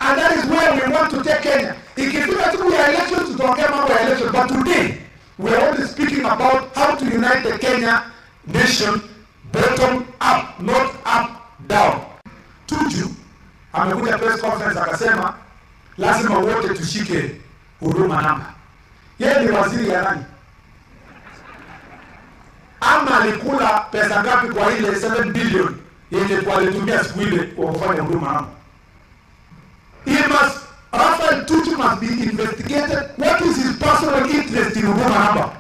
And that is where we want to take Kenya. Ikifika siku ya elections, tutaongea mambo ya elections. But today, we are only speaking about how to unite the Kenya nation bottom up, not up, down. Tuju, amekuja press conference akasema, lazima wote tushike huduma namba. Yeye ni waziri ya nani? Ama alikula pesa ngapi kwa ile 7 billion yenye kwa alitumia siku ile kwa kufanya huduma namba? Rafael Tuju must be investigated. What is his personal interest in huduma namba?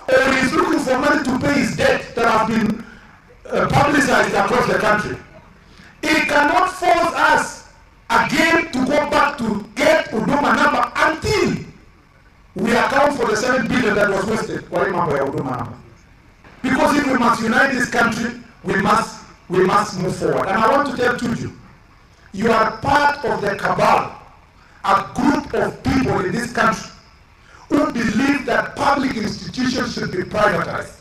Or he is looking for money to pay his debt that has been publicized across the country. He cannot force us again to go back to get huduma number until we account for the 7 billion that was wasted. Because if we must unite this country, we must move forward. And I want to tell Tuju, you are part of the cabal, a group of people in this country who believe that public institutions should be privatized.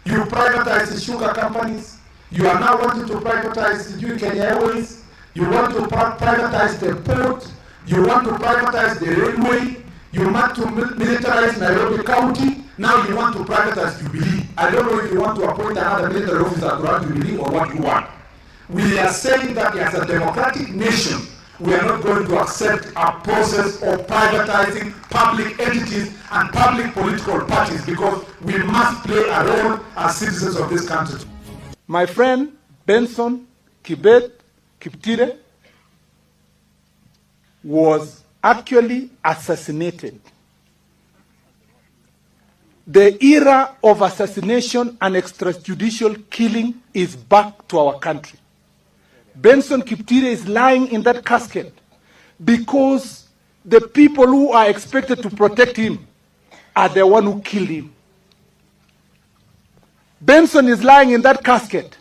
You privatize the sugar companies. You are now wanting to privatize the Kenya Airways. You want to privatize the port. You want to privatize the railway. You want to militarize Nairobi County. Now you want to privatize Jubilee. I don't know if you want to appoint another military officer to run Jubilee or what you want. We are saying that as a democratic nation, we are not going to accept a process of privatizing public entities and public political parties, because we must play a role as citizens of this country. My friend Benson Kipchumba was actually assassinated. The era of assassination and extrajudicial killing is back to our country. Benson Kipchumba is lying in that casket because the people who are expected to protect him are the one who killed him. Benson is lying in that casket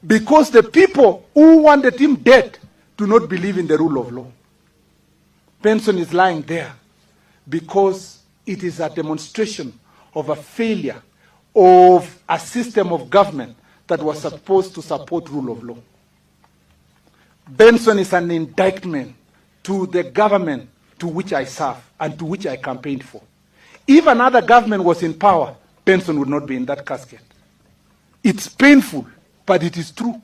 because the people who wanted him dead do not believe in the rule of law. Benson is lying there because it is a demonstration of a failure of a system of government that was supposed to support rule of law. Benson is an indictment to the government to which I serve and to which I campaigned for. If another government was in power, Benson would not be in that casket. It's painful, but it is true.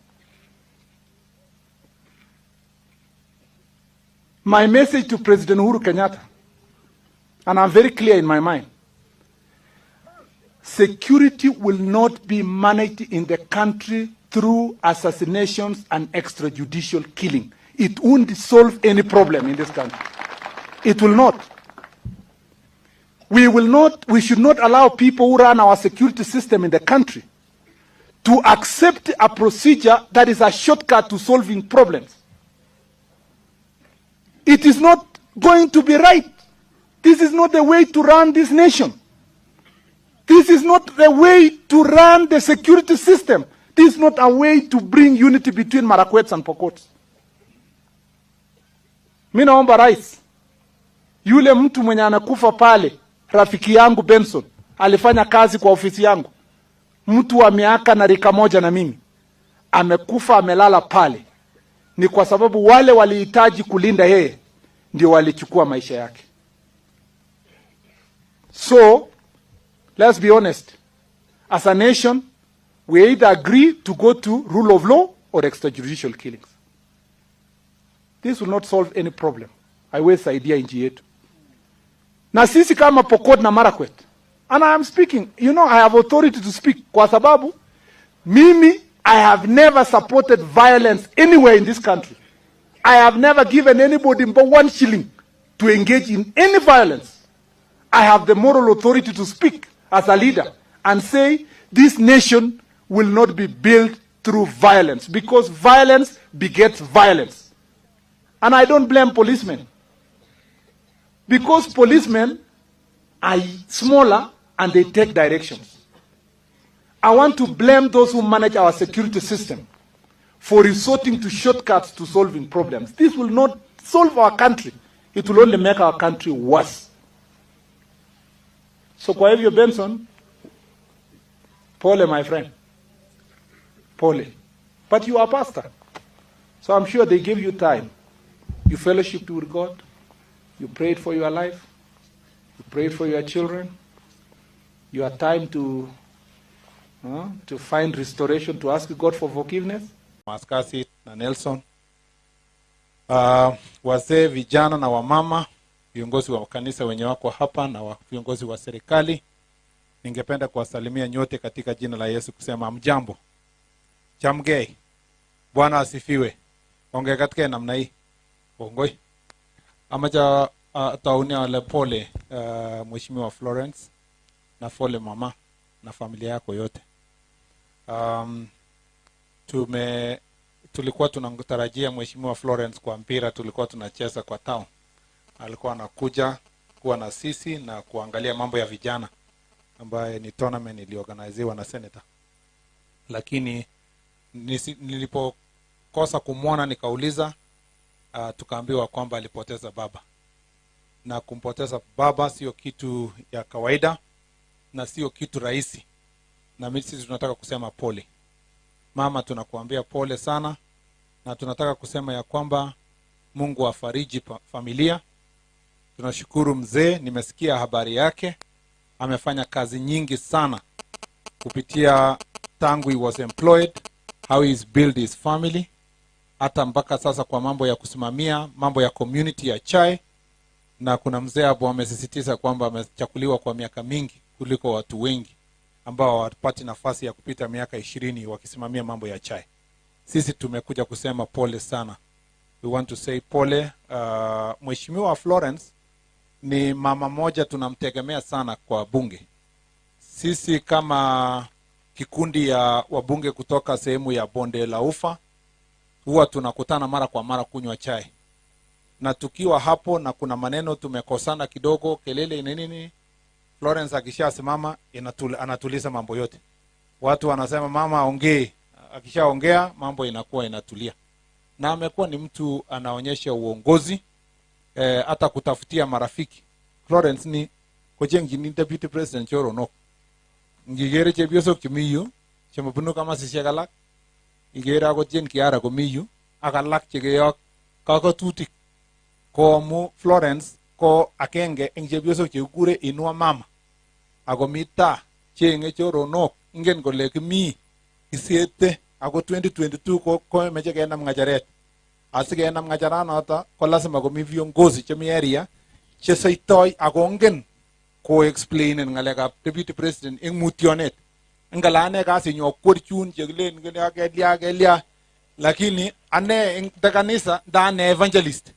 My message to President Uhuru Kenyatta, and I'm very clear in my mind, security will not be managed in the country through assassinations and extrajudicial killing. It won't solve any problem in this country. It will not. We should not allow people who run our security system in the country to accept a procedure that is a shortcut to solving problems. It is not going to be right. This is not the way to run this nation. This is not the way to run the security system. This is not a way to bring unity between Marakwets and Pokots. Mimi naomba rais, yule mtu mwenye anakufa pale, rafiki yangu Benson, alifanya kazi kwa ofisi yangu. Mtu wa miaka na rika moja na mimi, amekufa amelala pale. Ni kwa sababu wale walihitaji kulinda yeye, ndio walichukua maisha yake. So, let's be honest. As a nation, we either agree to go to rule of law or extrajudicial killings. This will not solve any problem. Haiwezi idea nchi yetu. Na sisi kama Pokot na Marakwet, and I am speaking, you know, I have authority to speak kwa sababu mimi, I have never supported violence anywhere in this country. I have never given anybody but 1 shilling to engage in any violence. I have the moral authority to speak as a leader and say this nation will not be built through violence, because violence begets violence. And I don't blame policemen, because policemen are smaller and they take directions. I want to blame those who manage our security system for resorting to shortcuts to solving problems. This will not solve our country. It will only make our country worse. So kwa hivyo Benson, pole my friend, pole. But you are a pastor, so I'm sure they give you time You fellowshiped with God. You prayed for your life. You prayed for your children. Your time to find restoration, to ask God for forgiveness. Maskasi na Nelson, wazee, vijana na wamama, viongozi wa kanisa wenye wako hapa na viongozi wa serikali, ningependa kuwasalimia nyote katika jina la Yesu kusema mjambo. Chamgei. Bwana asifiwe. Ongea katika namna hii. Ongoi. Amaja taunia wale pole Mheshimiwa Florence na pole mama na familia yako yote. Tulikuwa tunatarajia Mheshimiwa Florence kwa mpira tulikuwa tunacheza kwa town. Alikuwa anakuja kuwa na sisi na kuangalia mambo ya vijana ambaye ni tournament iliorganiziwa na senator. Lakini nilipokosa kumwona nikauliza, tukaambiwa kwamba alipoteza baba. Na kumpoteza baba sio kitu ya kawaida na sio kitu rahisi. Na sisi tunataka kusema pole. Mama, tunakuambia pole sana, na tunataka kusema ya kwamba Mungu afariji familia. Tunashukuru mzee, nimesikia habari yake. Amefanya kazi nyingi sana kupitia tangu he was employed, how he's built his family, hata mpaka sasa kwa mambo ya kusimamia mambo ya community ya chai. Na kuna mzee hapo amesisitiza kwamba amechakuliwa kwa miaka mingi kuliko watu wengi ambao hawapati nafasi ya kupita miaka 20 wakisimamia mambo ya chai. Sisi tumekuja kusema pole sana. We want to say pole. Mheshimiwa Florence ni mama moja tunamtegemea sana kwa bunge. Sisi kama kikundi ya wabunge kutoka sehemu ya Bonde la Ufa huwa tunakutana mara kwa mara kunywa chai. Na tukiwa hapo na kuna maneno tumekosana kidogo, kelele nini, Florence akishasimama anatuliza mambo yote. Watu wanasema mama ongee, akishaongea mambo inakuwa inatulia. Na amekuwa ni mtu anaonyesha uongozi, hata kutafutia marafiki. Florence ni kojengi ni deputy president choro no. Ngigere chebioso kimiyu, chemabunu kama sisiagalak. Ngigere ako jen kiara komiyu, akalak chegeyok kakatutik. Ko mu Florence ko akenge eng chebioso chekure inua mama. Ako mita chenge choronok ingen kole kimi isiete ako 2022 ko meche kenam ngacharet. Asikenam ngacharanata ko lazima komi viongozi chemi area chesoitoi ako ngen ko explain ngalekab deputy president eng mutionet. Ngalane kasi nyo kwerchun chekilen kelia lakini ane eng kanisa ndane evangelist.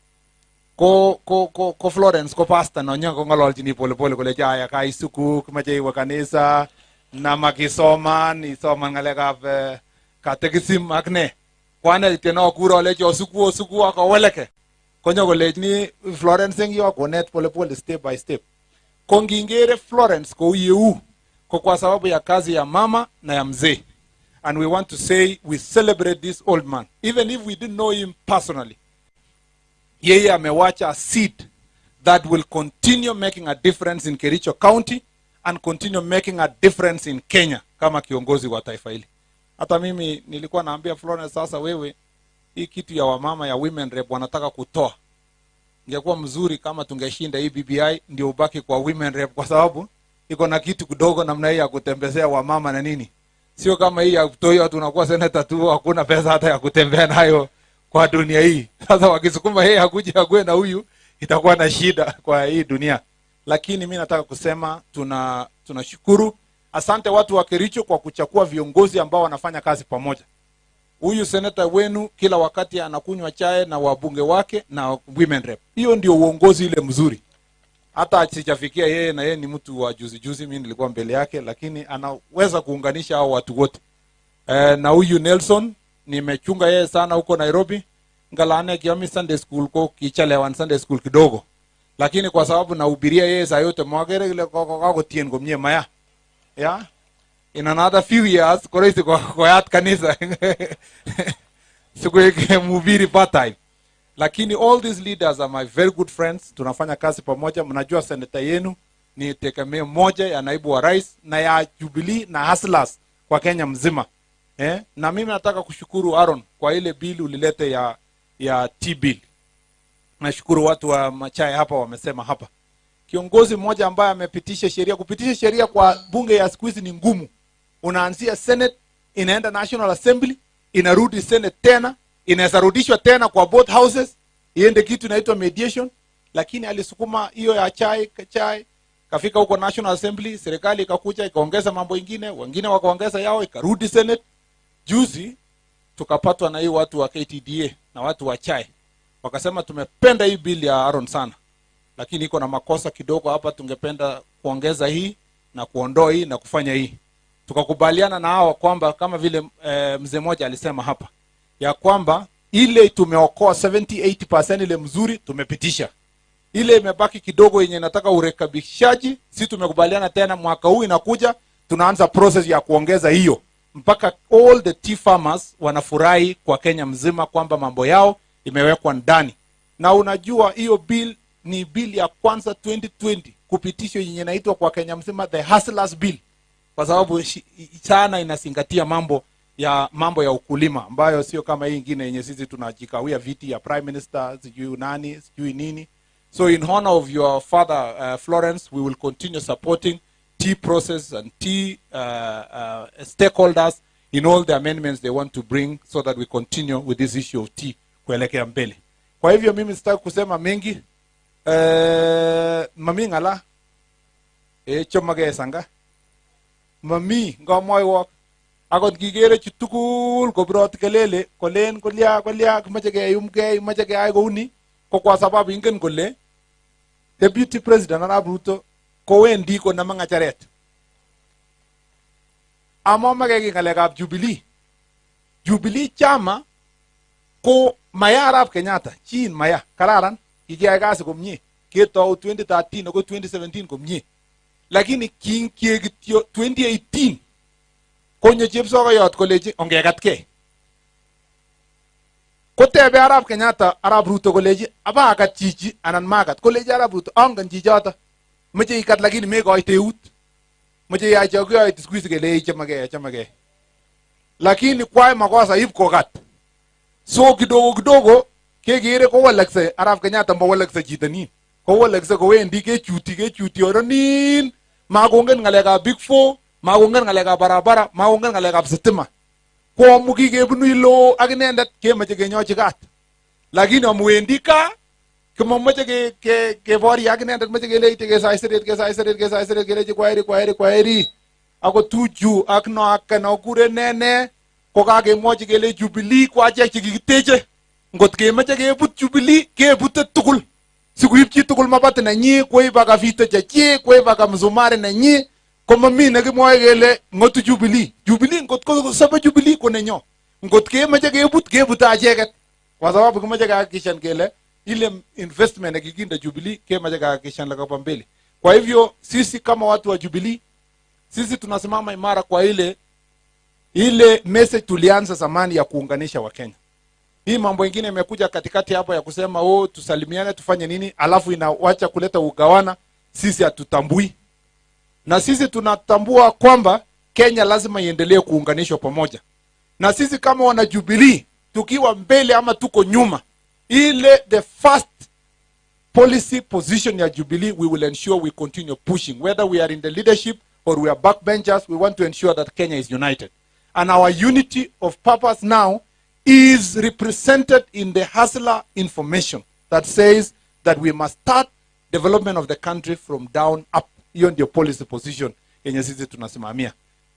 Ko Florence ko pastor no nya ko ngololchini pole kole jaya kai suku kumache iwe kanisa na makisoma ni soma ngalekab katekism akne kwana tena kuro le jo suku akaweleke konyo kolechni Florence ngi konet pole step by step. Kongingere Florence ko yeu ko kwa sababu ya kazi ya mama na ya mzee. And we want to say we celebrate this old man even if we didn't know him personally. Yeye amewacha a seed that will continue making a difference in Kericho County and continue making a difference in Kenya kama kiongozi wa taifa hili. Hata mimi nilikuwa naambia Florence, sasa wewe hii kitu ya wamama ya women rep wanataka kutoa. Ingekuwa mzuri kama tungeshinda hii BBI ndio ubaki kwa women rep kwa sababu iko na kitu kidogo namna hii ya kutembezea wamama na nini. Sio kama hii ya kutoa watu unakuwa senator tu hakuna pesa hata ya kutembea nayo kwa dunia hii. Sasa wakisukuma yeye hakuje agwe na huyu itakuwa na shida kwa hii dunia. Lakini mimi nataka kusema tunashukuru. Asante watu wa Kericho kwa kuchagua viongozi ambao wanafanya kazi pamoja. Huyu senator wenu kila wakati anakunywa chai na wabunge wake na women rep. Hiyo ndio uongozi ile mzuri. Hata sijafikia yeye na yeye ni mtu wa juzi mimi nilikuwa mbele yake lakini anaweza kuunganisha hao watu wote. Na huyu Nelson nimechunga yeye sana huko Nairobi. Ngalane kiami Sunday school ko kichalewan Sunday school kidogo. Lakini kwa sababu nahubiria yeye saa yote mwagere ile kako tien komnye maya. Yeah? In another few years koresi kwa yat kanisa. Sikuweke mhubiri part time. Lakini all these leaders are my very good friends. Tunafanya kazi pamoja. Mnajua senator yenu ni tegemeo moja ya naibu wa rais na ya Jubilee na hustlers kwa Kenya mzima. Na mimi nataka kushukuru Aaron kwa ile bill ulilete ya T-bill. nashukuru watu wa Machai hapa wamesema hapa. Kiongozi mmoja ambaye amepitisha sheria, kupitisha sheria kwa bunge ya siku hizi ni ngumu. Unaanzia Senate, inaenda National Assembly, inarudi Senate tena, inaweza rudishwa tena kwa both houses, iende kitu inaitwa mediation, lakini alisukuma hiyo ya chai, kafika huko National Assembly, serikali ikakuja ikaongeza mambo ingine, wengine wakaongeza yao, ikarudi Senate. Juzi tukapatwa na hii watu wa KTDA na watu wa chai. Wakasema tumependa hii bill ya Aaron sana, lakini iko na makosa kidogo hapa, tungependa kuongeza hii na kuondoa hii na kufanya hii. Tukakubaliana na hao kwamba kama vile mzee mmoja alisema hapa, ya kwamba ile tumeokoa 70-80% ile mzuri tumepitisha. Ile imebaki kidogo yenye nataka urekebishaji, si tumekubaliana tena mwaka huu inakuja tunaanza process ya kuongeza hiyo mpaka all the tea farmers wanafurahi kwa Kenya mzima kwamba mambo yao imewekwa ndani. Na unajua hiyo bill ni bill ya kwanza 2020 kupitishwa yenye inaitwa kwa Kenya mzima the hustlers bill, kwa sababu sana inazingatia mambo ya ukulima ambayo sio kama hii nyingine yenye sisi tunajikawia viti ya prime minister sijui nani sijui nini. So in honor of your father Florence, we will continue supporting tea process and tea stakeholders in all the amendments they want to bring so that we continue with this issue of tea kuelekea mbele. Kwa hivyo mimi sitaki kusema mengi. Mami ngala chomage sanga mami ngomoy wok akot kigere chutukul kobrot kelele kolen kolya kumache keyumgei mache keyai kouni ko kwa sababu ingen kole Deputy President Arap Ruto kowendi konama ng'acheret. Amamage ngalekab Jubilee chama ko maya Arap Kenyatta chin maya kararan kikiyai kasi komie ketou 2013 ako 2017 komie, lakini kityo 2018 konyo chepsokoyot koleji ongekatkei. Kotebe Arap Kenyatta Arap Ruto koleji abakat chichi anan makat, koleji Arap Ruto angen chichoto meche ikat lakini mekoite eut, meche yachokoyoit squeeze kele chamage, lakini kwai makosa ip kokat. So kidogo kegere kowalakse Arap Kenyatta mbowalakse chito nin, kowalakse kowendi kechuti oronin, makongen ngalekab Big Four, makongen ngalekab barabara, makongen ngalekab sitima. Komuki kebunu ilo ak inendet kemeche kenyochi kat, lakini amuwendi ka kimomeche kebori ak inendet meche keleite kesaiseret kelechi kwaheri ako tuju ak no ak kure nene ko kakemwochi kele Jubilee ko achek chekikiteche, ngot kemeche kebut Jubilee kebute tugul sikuib chi tugul mabati nenyi, koib aka vito chechi, koib aka msumari nenyi, komami nekimwoe kele ngotu Jubilee ngot ko sabe Jubilee ko nenyo, ngot kemeche kebut acheket, kwa sababu kemeche kahakikishan kele ile investment nekikinde Jubilee kemeche kahakikishan lakapa mbele. Kwa hivyo sisi kama watu wa Jubilee, sisi tunasimama imara kwa ile message tulianza zamani ya kuunganisha Wakenya. Hii mambo ingine imekuja katikati hapa ya kusema tusalimiane tufanye nini, alafu inawacha kuleta ugawana, sisi hatutambui. Na sisi tunatambua kwamba Kenya lazima iendelee kuunganishwa pamoja. Na sisi kama wana Jubilee tukiwa mbele ama tuko nyuma, the first policy position ya Jubilee, we will ensure we continue pushing, whether we are in the leadership or we are backbenchers. We want to ensure that Kenya is united, and our unity of purpose now is represented in the hustler information that says that we must start development of the country from down up. Hiyo ndio policy position yenye sisi tunasimamia.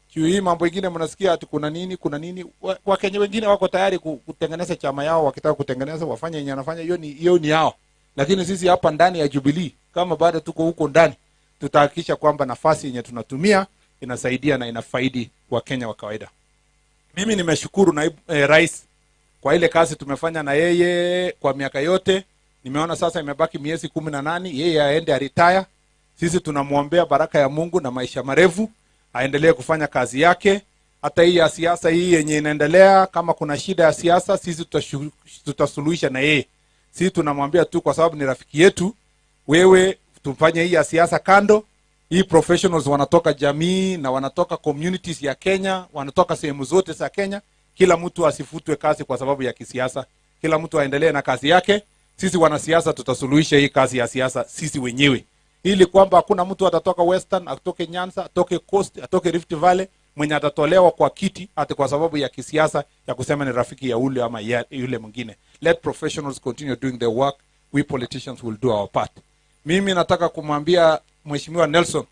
Hii mambo ingine mnasikia ati kuna nini Wakenya wengine wako tayari kutengeneza chama yao, wakitaka kutengeneza wafanye yenye wanafanya, hiyo ni yao. Lakini sisi hapa ndani ya Jubilee kama bado tuko huko ndani, tutahakikisha kwamba nafasi yenye tunatumia inasaidia na inafaidi Wakenya wa kawaida. Mimi nimeshukuru na rais kwa ile kazi tumefanya na yeye kwa miaka yote. Nimeona sasa imebaki miezi 18 yeye aende retire. Sisi tunamuombea baraka ya Mungu na maisha marefu, aendelee kufanya kazi yake. Hata hii ya siasa hii yenye inaendelea, kama kuna shida ya siasa sisi tutasuluhisha na yeye. Sisi tunamwambia tu kwa sababu ni rafiki yetu, wewe tufanye hii ya siasa kando. Hii professionals wanatoka jamii na wanatoka communities ya Kenya, wanatoka sehemu zote za Kenya. Kila mtu asifutwe kazi kwa sababu ya kisiasa. Kila mtu aendelee na kazi yake, Sisi wanasiasa tutasuluhisha hii kazi ya siasa sisi wenyewe, ili kwamba hakuna mtu atatoka Western, atoke Nyanza, atoke Coast, atoke Rift Valley mwenye atatolewa kwa kiti ati kwa sababu ya kisiasa ya kusema ni rafiki ya ule ama ya yule mwingine. Let professionals continue doing their work. We politicians will do our part. Mimi nataka kumwambia Mheshimiwa Nelson.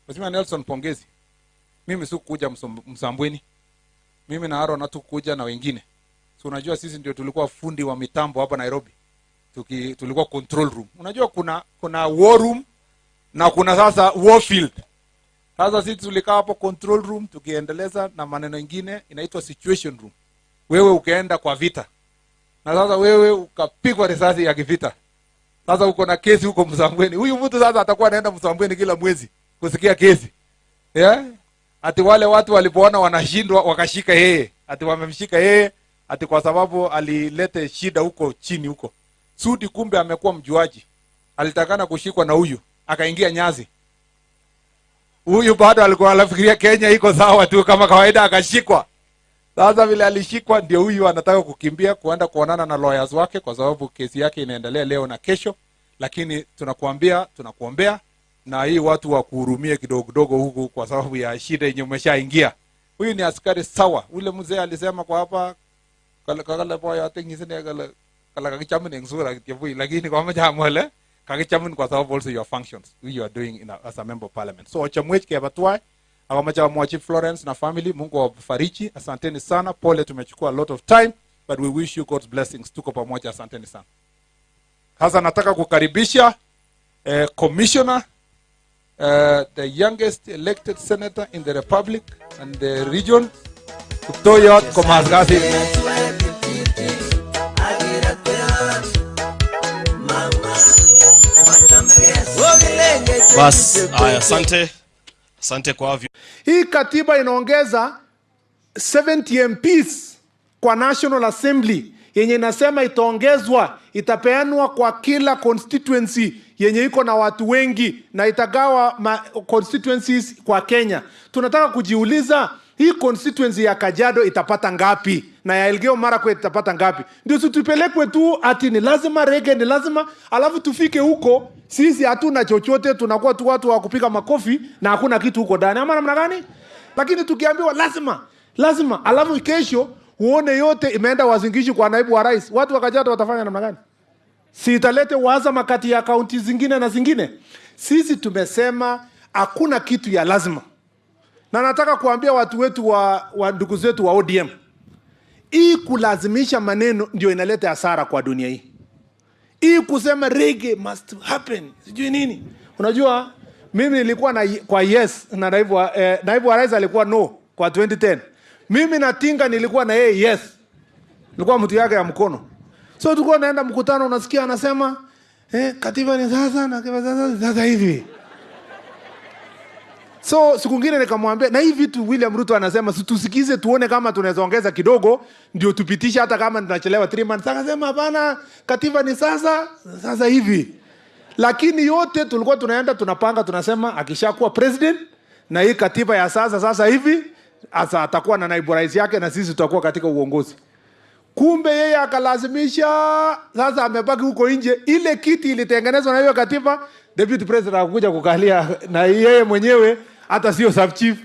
Mheshimiwa Nelson, pongezi. Mimi sikuja Msambweni. Mimi na Aaron hatukuja na wengine. So unajua sisi ndio tulikuwa fundi wa mitambo hapa Nairobi. Tulikuwa control room. Unajua kuna war room na kuna sasa war field. Sasa sisi tulikaa hapo control room tukiendeleza na maneno mengine inaitwa situation room. Wewe ukaenda kwa vita. Na sasa wewe ukapigwa risasi ya kivita. Sasa uko na kesi huko Msambweni. Huyu mtu sasa atakuwa anaenda Msambweni kila mwezi kusikia kesi. Yeah? Ati wale watu walipoona wanashindwa wakashika yeye. Ati wamemshika yeye ati kwa sababu alilete shida huko chini huko. Sudi kumbe amekuwa mjuaji. Alitakana kushikwa na huyu, akaingia Nyazi. Huyu bado alikuwa anafikiria Kenya iko sawa tu kama kawaida, akashikwa. Sasa vile alishikwa ndio huyu anataka kukimbia kuenda kuonana na lawyers wake kwa sababu kesi yake inaendelea leo na kesho, lakini tunakuombea na hii watu wa kuhurumia kidogo kidogo huku kwa sababu ya shida yenye umeshaingia. Huyu ni askari sawa. Ule mzee alisema kwa hapa kala boya tengisene kala kakichamun ensura kitibui, lakini kwa majamole kakichamun kwa sababu also your functions you are doing as a member of parliament. So ochamwech ke batwai awamacha mwachi Florence na family, Mungu awafariji. Asanteni sana, pole tumechukua a lot of time but we wish you God's blessings. Tuko pamoja, asanteni sana. Sasa nataka kukaribisha commissioner, the youngest elected senator in the republic and the region, Kutoyot Komasgasi. Bas, asante kwa avyo. Hii katiba inaongeza 70 MPs kwa National Assembly yenye inasema itaongezwa, itapeanwa kwa kila constituency yenye iko na watu wengi na itagawa constituencies kwa Kenya. Tunataka kujiuliza hii constituency ya Kajiado itapata ngapi na ya Elgeyo Marakwet itapata ngapi? Ndio tutupelekwe tu ati ni lazima rege ni lazima, alafu tufike huko sisi hatuna chochote, tunakuwa tu watu wa kupiga makofi na hakuna kitu huko ndani. Ama namna gani? Lakini tukiambiwa lazima alafu kesho uone yote imeenda wazingishi kwa naibu wa rais, watu wa Kajiado watafanya namna gani? Si italete uhasama kati ya kaunti zingine na zingine. Sisi tumesema hakuna kitu ya lazima. Na nataka kuambia watu wetu wa ndugu zetu wa ODM, hii kulazimisha maneno ndio inaleta hasara kwa dunia hii. Hii kusema reggae must happen, sijui nini. Unajua mimi nilikuwa kwa yes na naibu wa rais alikuwa no kwa 2010. Mimi na Tinga nilikuwa na yeye yes. Nilikuwa mtu yake ya mkono. So tulikuwa naenda mkutano, unasikia anasema katiba ni sasa na sasa hivi. So siku nyingine nikamwambia na hii vitu William Ruto anasema tusikize tuone kama tunaweza ongeza kidogo ndio tupitishe hata kama tunachelewa 3 months. Akasema hapana, katiba ni sasa hivi. Lakini yote tulikuwa tunaenda tunapanga, tunasema akishakuwa president na hii katiba ya sasa hivi asa atakuwa na naibu rais yake na sisi tutakuwa katika uongozi. Kumbe yeye akalazimisha, sasa amebaki huko nje. Ile kiti ilitengenezwa na hiyo katiba, deputy president akakuja kukalia na yeye mwenyewe hata sio sub chief.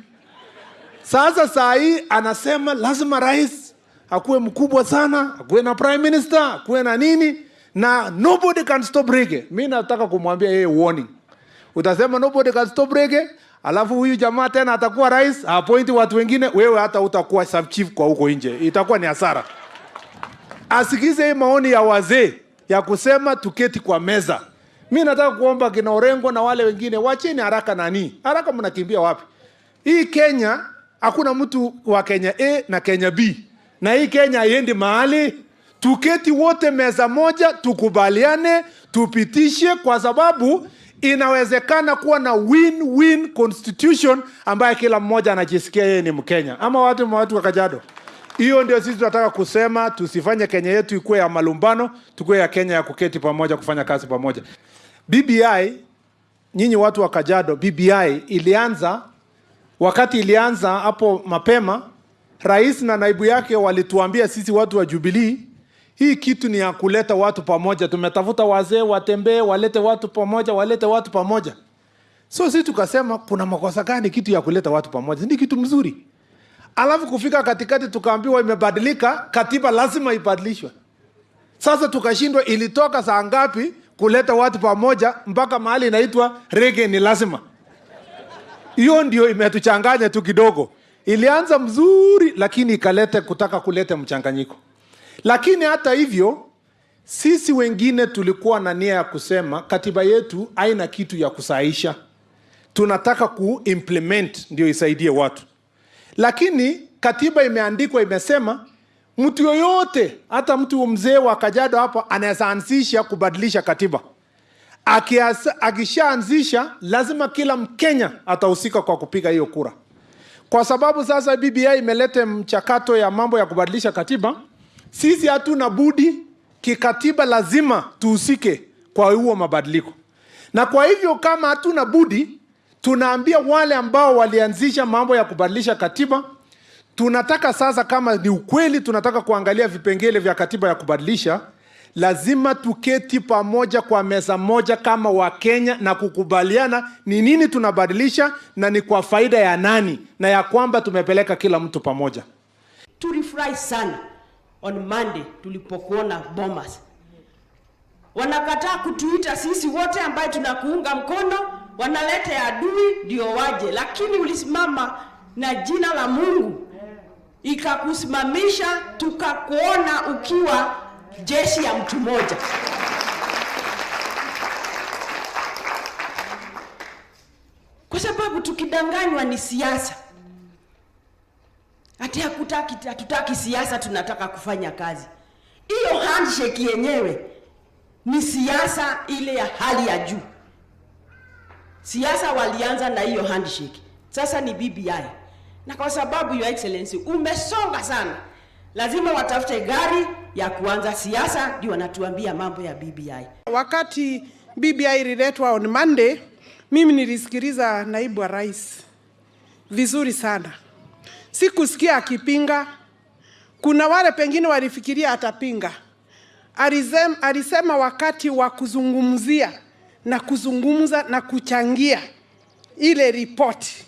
Sasa saa hii anasema lazima rais akuwe mkubwa sana, akuwe na prime minister, akuwe na nini, na nobody can stop reggae. Mimi nataka kumwambia yeye warning. Utasema nobody can stop reggae, alafu huyu jamaa tena atakuwa rais, appoint watu wengine, wewe hata utakuwa sub chief kwa huko nje. Itakuwa ni hasara. Asikize hii maoni ya wazee ya kusema tuketi kwa meza. Mimi nataka kuomba kina Orengo na wale wengine wacheni haraka nani. Haraka mnakimbia wapi? Hii Kenya hakuna mtu wa Kenya A na Kenya B. Na hii Kenya haiendi mahali. Tuketi wote meza moja, tukubaliane, tupitishe kwa sababu inawezekana kuwa na win-win constitution ambaye kila mmoja anajisikia yeye ni Mkenya. Ama watu wa Kajiado. Hiyo ndio sisi tunataka kusema, tusifanye Kenya yetu ikuwe ya malumbano, tukue ya Kenya ya kuketi pamoja kufanya kazi pamoja. BBI, nyinyi watu wa Kajiado, BBI ilianza, wakati ilianza hapo mapema, rais na naibu yake walituambia sisi watu wa Jubilee, Hii kitu ni ya kuleta watu pamoja. Tumetafuta wazee watembee, walete watu pamoja, walete watu pamoja. So sisi tukasema kuna makosa gani kitu ya kuleta watu pamoja? Ni kitu mzuri. Alafu kufika katikati tukaambiwa imebadilika, katiba lazima ibadilishwe. Sasa tukashindwa ilitoka saa ngapi kuleta watu pamoja mpaka mahali inaitwa reggae ni lazima. Hiyo ndio imetuchanganya tu kidogo. Ilianza mzuri lakini ikaleta kutaka kuleta mchanganyiko. Lakini hata hivyo sisi wengine tulikuwa na nia ya kusema katiba yetu haina kitu ya kusahisha. Tunataka kuimplement ndio isaidie watu. Lakini katiba imeandikwa imesema mtu yoyote, hata mtu mzee wa Kajiado hapa anaweza anzisha kubadilisha katiba. Akishaanzisha lazima kila Mkenya atahusika kwa kupiga hiyo kura. Kwa sababu sasa BBI imeleta mchakato ya mambo ya kubadilisha katiba, sisi hatuna budi kikatiba lazima tuhusike kwa huo mabadiliko. Na kwa hivyo kama hatuna budi, tunaambia wale ambao walianzisha mambo ya kubadilisha katiba, tunataka sasa kama ni ukweli tunataka kuangalia vipengele vya katiba ya kubadilisha, lazima tuketi pamoja kwa meza moja kama Wakenya na kukubaliana ni nini tunabadilisha na ni kwa faida ya nani na ya kwamba tumepeleka kila mtu pamoja. Tulifurahi sana on Monday tulipokuona Bomas. Wanakataa kutuita sisi wote ambaye tunakuunga mkono, wanalete adui ndio waje, lakini ulisimama na jina la Mungu ikakusimamisha, tukakuona ukiwa jeshi ya mtu mmoja. Kwa sababu tukidanganywa ni siasa. Ati hatutaki siasa, tunataka kufanya kazi. Hiyo handshake yenyewe ni siasa ile ya hali ya juu. Siasa walianza na hiyo handshake. Sasa ni BBI. Na kwa sababu Your Excellency umesonga sana, lazima watafute gari ya kuanza siasa ndio wanatuambia mambo ya BBI. Wakati BBI ililetwa on Monday, mimi nilisikiliza naibu wa rais vizuri sana. Sikusikia akipinga. Kuna wale pengine walifikiria atapinga. Alisema wakati wa kuzungumzia na kuzungumza na kuchangia ile ripoti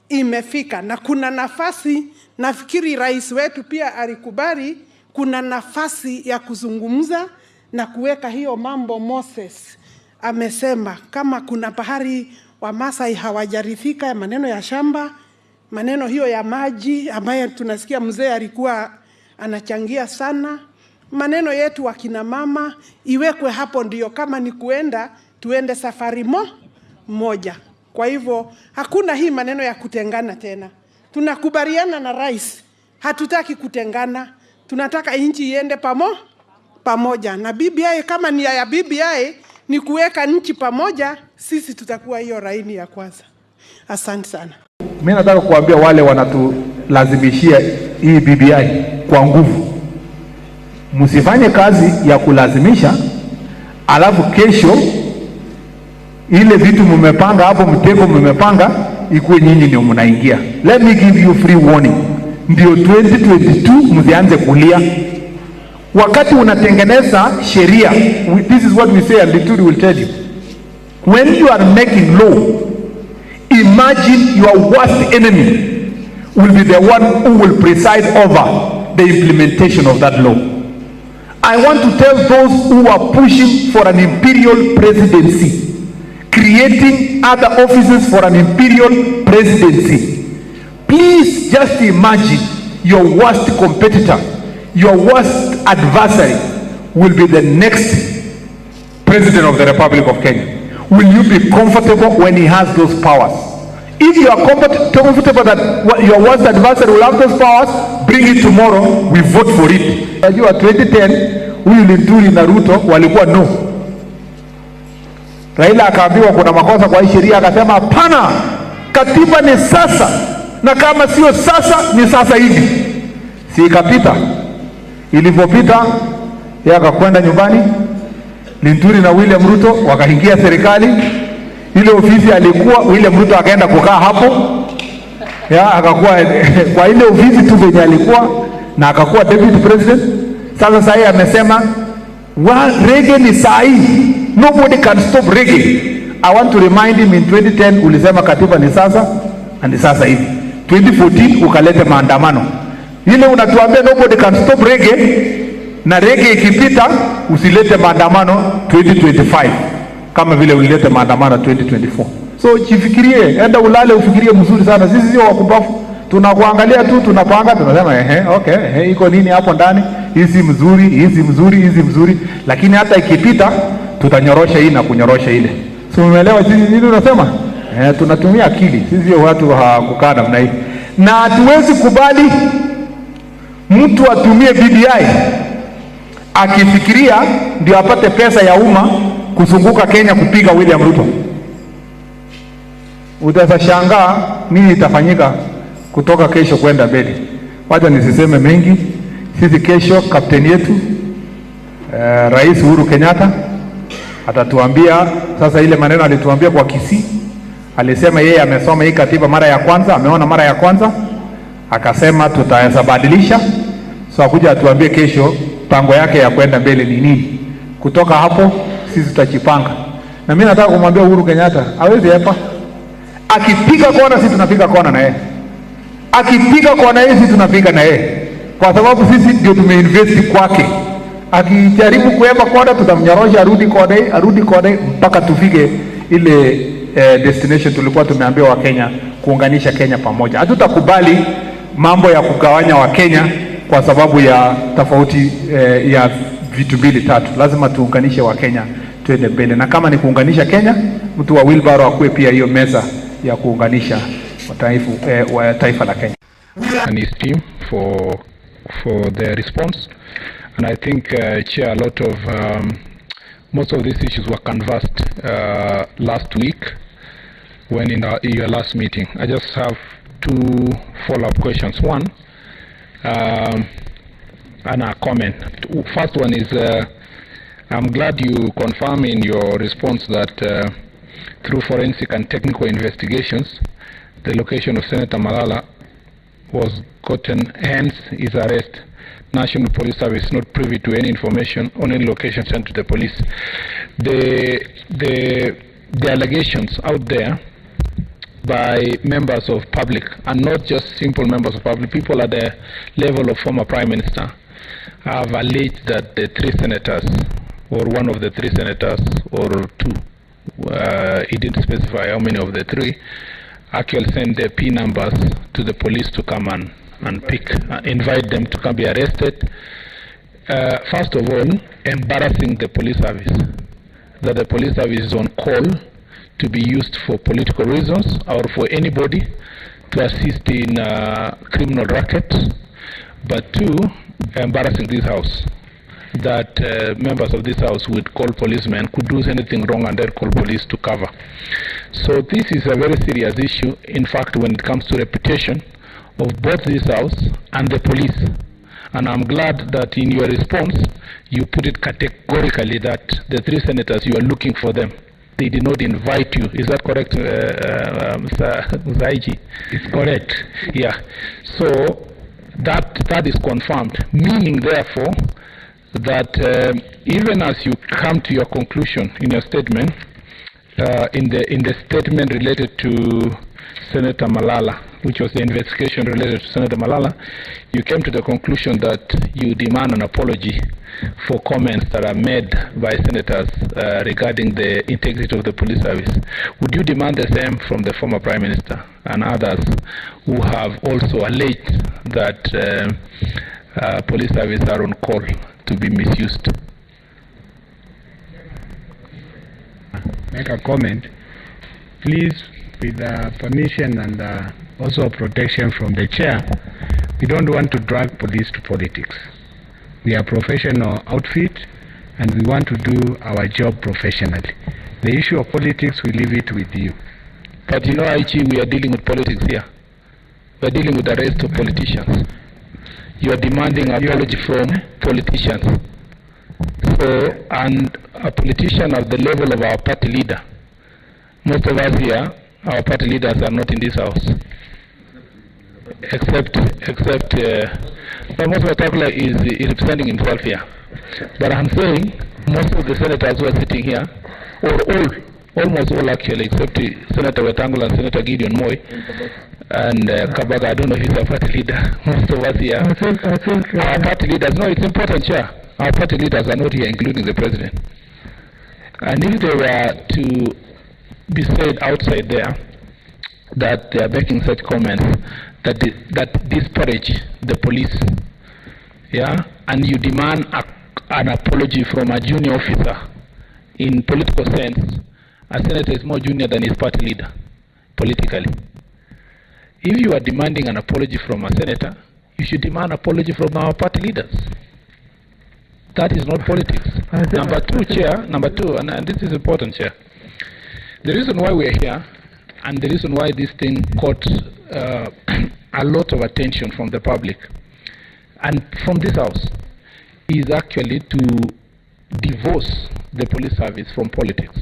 imefika, na kuna nafasi, nafikiri rais wetu pia alikubali kuna nafasi ya kuzungumza na kuweka hiyo mambo. Moses amesema kama kuna pahari wa Masai hawajarifika ya maneno ya shamba, maneno hiyo ya maji ambayo tunasikia mzee alikuwa anachangia sana, maneno yetu wa kina mama iwekwe hapo, ndio kama ni kuenda tuende safari moja. Kwa hivyo hakuna hii maneno ya kutengana tena. Tunakubaliana na rais, hatutaki kutengana, tunataka nchi iende pamoja. Na BBI kama ni ya BBI ni kuweka nchi pamoja, sisi tutakuwa hiyo raini ya kwanza. Asante sana. Mimi nataka kuambia wale wanatulazimishia hii BBI kwa nguvu, msifanye kazi ya kulazimisha alafu kesho ile vitu mmepanga hapo, mtego mmepanga ikuwe nyinyi ndio mnaingia. Let me give you free warning. Ndio 2022 msianze kulia. Wakati unatengeneza sheria, this is what we say and the truth will tell you. When you are making law, imagine your worst enemy will be the one who will preside over the implementation of that law. I want to tell those who are pushing for an imperial presidency, creating other offices for an imperial presidency, please just imagine your worst competitor, your worst adversary will be the next president of the Republic of Kenya. Will you be comfortable when he has those powers? If you are comfortable that your worst adversary will have those powers, bring it tomorrow, we vote for it. You are 2010, huyu Linturi na Ruto walikuwa no. Raila akaambiwa kuna makosa kwa hii sheria, akasema hapana, katiba ni sasa, na kama sio sasa ni sasa hivi. Si ikapita. Ilipopita yeye akakwenda nyumbani, Linturi na William Ruto wakaingia serikali. Ile ofisi alikuwa William Ruto akaenda kukaa hapo, akakuwa kwa ile ofisi tu venye alikuwa, na akakuwa deputy president. Sasa sahi amesema reggae ni sahi, nobody can stop reggae. I want to remind him, in 2010 ulisema katiba ni sasa, na ni sasa hivi. 2014 ukalete maandamano. Ile unatuambia nobody can stop reggae, na reggae ikipita usilete maandamano 2025 kama vile ulilete maandamano 2024. So jifikirie, enda ulale ufikirie mzuri sana. Sisi sio wakubafu, tunakuangalia tu, tunapanga, tunasema okay, iko nini hapo ndani, hizi mzuri, hizi mzuri, hizi mzuri, lakini hata ikipita tutanyorosha hii na kunyorosha ile. So umeelewa sisi nini tunasema? Tunatumia akili. Sisi sio watu hakukaa namna hii. Na hatuwezi kubali mtu atumie BBI akifikiria ndio apate pesa ya umma kuzunguka Kenya kupiga William Ruto. Utashangaa nini itafanyika kutoka kesho kwenda mbele. Wacha nisiseme mengi. Sisi kesho kapteni yetu Rais Uhuru Kenyatta atatuambia sasa ile maneno alituambia kwa Kisii. Alisema yeye amesoma hii katiba mara ya kwanza, ameona mara ya kwanza, akasema tutaweza badilisha. So akuja atuambie kesho pango yake ya kwenda mbele ni nini. Kutoka hapo sisi tutajipanga. Na mimi nataka kumwambia Uhuru Kenyatta hawezi hapa. Akipiga kona sisi tunapiga kona na yeye. Akipiga kona yeye sisi tunapiga na yeye. Kwa sababu sisi ndio tumeinvest kwake. Akijaribu kuepa kona tutamnyorosha arudi kona mpaka tufike ile destination tulikuwa tumeambiwa wa Kenya, kuunganisha Kenya pamoja. Hatutakubali mambo ya kugawanya wa Kenya kwa sababu ya tofauti ya vitu mbili tatu. Lazima tuunganishe wa Kenya tuende mbele. Na kama ni kuunganisha Kenya, mtu wa wheelbarrow akue pia hiyo meza ya kuunganisha taifa la Kenya. And his team for their response, and I think Chair, a lot of most of these issues were canvassed last week when in your last meeting. I just have two follow-up questions. One, and a comment. First one is, I'm glad you confirm in your response that through forensic and technical investigations, the location of Senator Malala was gotten, hence his arrest. National Police Service is not privy to any information on any location sent to the police. The allegations out there by members of public, and not just simple members of public, people at the level of former Prime Minister, have alleged that the three senators, or one of the three senators, or two, he didn't specify how many of the three, actually sent their P numbers to the police to come and pick, invite them to come be arrested. First of all, embarrassing the police service, that the police service is on call to be used for political reasons or for anybody to assist in criminal rackets. But two, embarrassing this house, that members of this house would call policemen, could do anything wrong and then call police to cover. So this is a very serious issue, in fact, when it comes to reputation of both this house and the police. And I'm glad that in your response, you put it categorically that the three senators, you are looking for them. They did not invite you. Is that correct, Mr. Zaiji? It's correct. Yeah. So that is confirmed, meaning therefore that even as you come to your conclusion in your statement, in the statement related to Senator Malala, which was the investigation related to Senator Malala, you came to the conclusion that you demand an apology for comments that are made by senators regarding the integrity of the police service. Would you demand the same from the former Prime Minister and others who have also alleged that police service are on call to be misused? Make a comment, please, with permission and also protection from the chair. We don't want to drag police to politics. We are a professional outfit and we want to do our job professionally. The issue of politics, we leave it with you. But you know, IG, we are dealing with politics here. We are dealing with the arrest of politicians. You are demanding an apology from politicians. So, and a politician at the level of our party leader. Most of us here, our party leaders are not in this house. except Thomas Watakula is representing himself here. But I'm saying most of the senators who are sitting here, or almost all actually, except Senator Wetangula and Senator Gideon Moi and Kabaga, I don't know if he's a party leader. Most of us here, I think our party leaders, no, it's important, Chair. Our party leaders are not here, including the President. And if they were to be said outside there, that they are making such comments that disparage the police, yeah, and you demand an apology from a junior officer. In political sense, a senator is more junior than his party leader, politically. If you are demanding an apology from a senator, you should demand an apology from our party leaders. That is not politics. Number two, Chair, and this is important, Chair. The reason why we are here, and the reason why this thing caught a lot of attention from the public and from this House, is actually to divorce the police service from politics.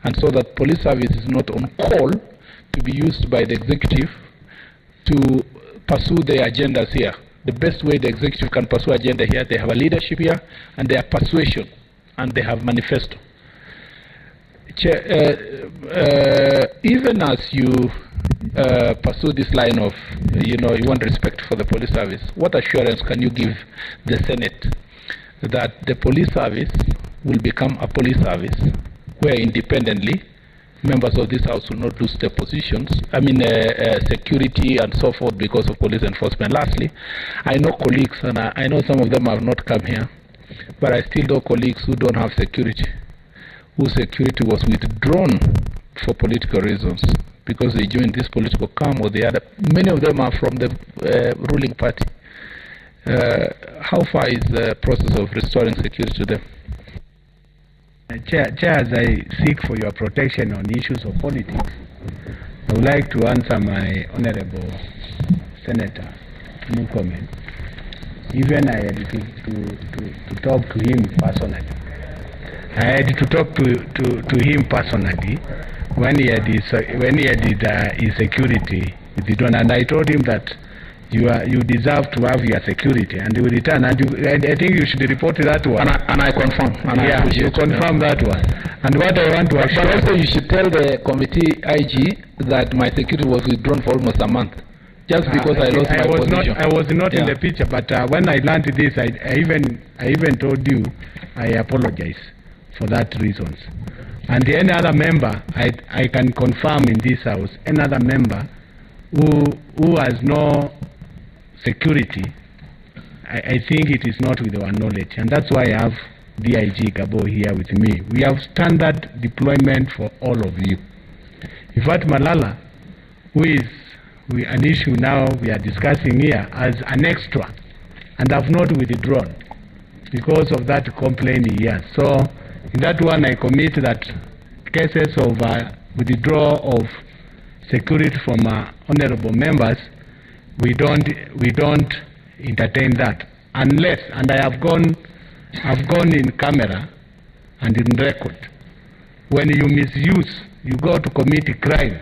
And so that police service is not on call to be used by the executive to pursue their agendas here. The best way the executive can pursue agenda here, they have a leadership here, and they have persuasion, and they have manifesto. Even as you pursue this line of, you want respect for the police service, what assurance can you give the Senate that the police service will become a police service where independently members of this House will not lose their positions, security and so forth because of police enforcement? Lastly, I know colleagues, and I know some of them have not come here, but I still know colleagues who don't have security, whose security was withdrawn for political reasons because they joined this political camp or the other. Many of them are from the ruling party. How far is the process of restoring security to them? Chair, as I seek for your protection on issues of politics, I would like to answer my Honorable Senator Murkomen. Even I had to talk to him personally. I had to talk to him personally when he had his security withdrawn, and I told him that you deserve to have your security, and you will return. And I think you should report that one. And I confirm. And you confirm that one. And what I want to assure, but also you should tell the committee IG that my security was withdrawn for almost a month, just because I lost my position. I was not in the picture, but when I learned this, I even told you I apologize for that reasons. And any other member, I can confirm in this House, another member who has no security, I think it is not with our knowledge, and that's why I have DIG Gabo here with me. We have standard deployment for all of you. In fact, Malala, who is an issue now we are discussing here, as an extra, and have not withdrawn because of that complaint here. So in that one, I commit that cases of withdrawal of security from honorable members, we don't entertain that unless, and I've gone in camera and in record, when you misuse, you go to commit a crime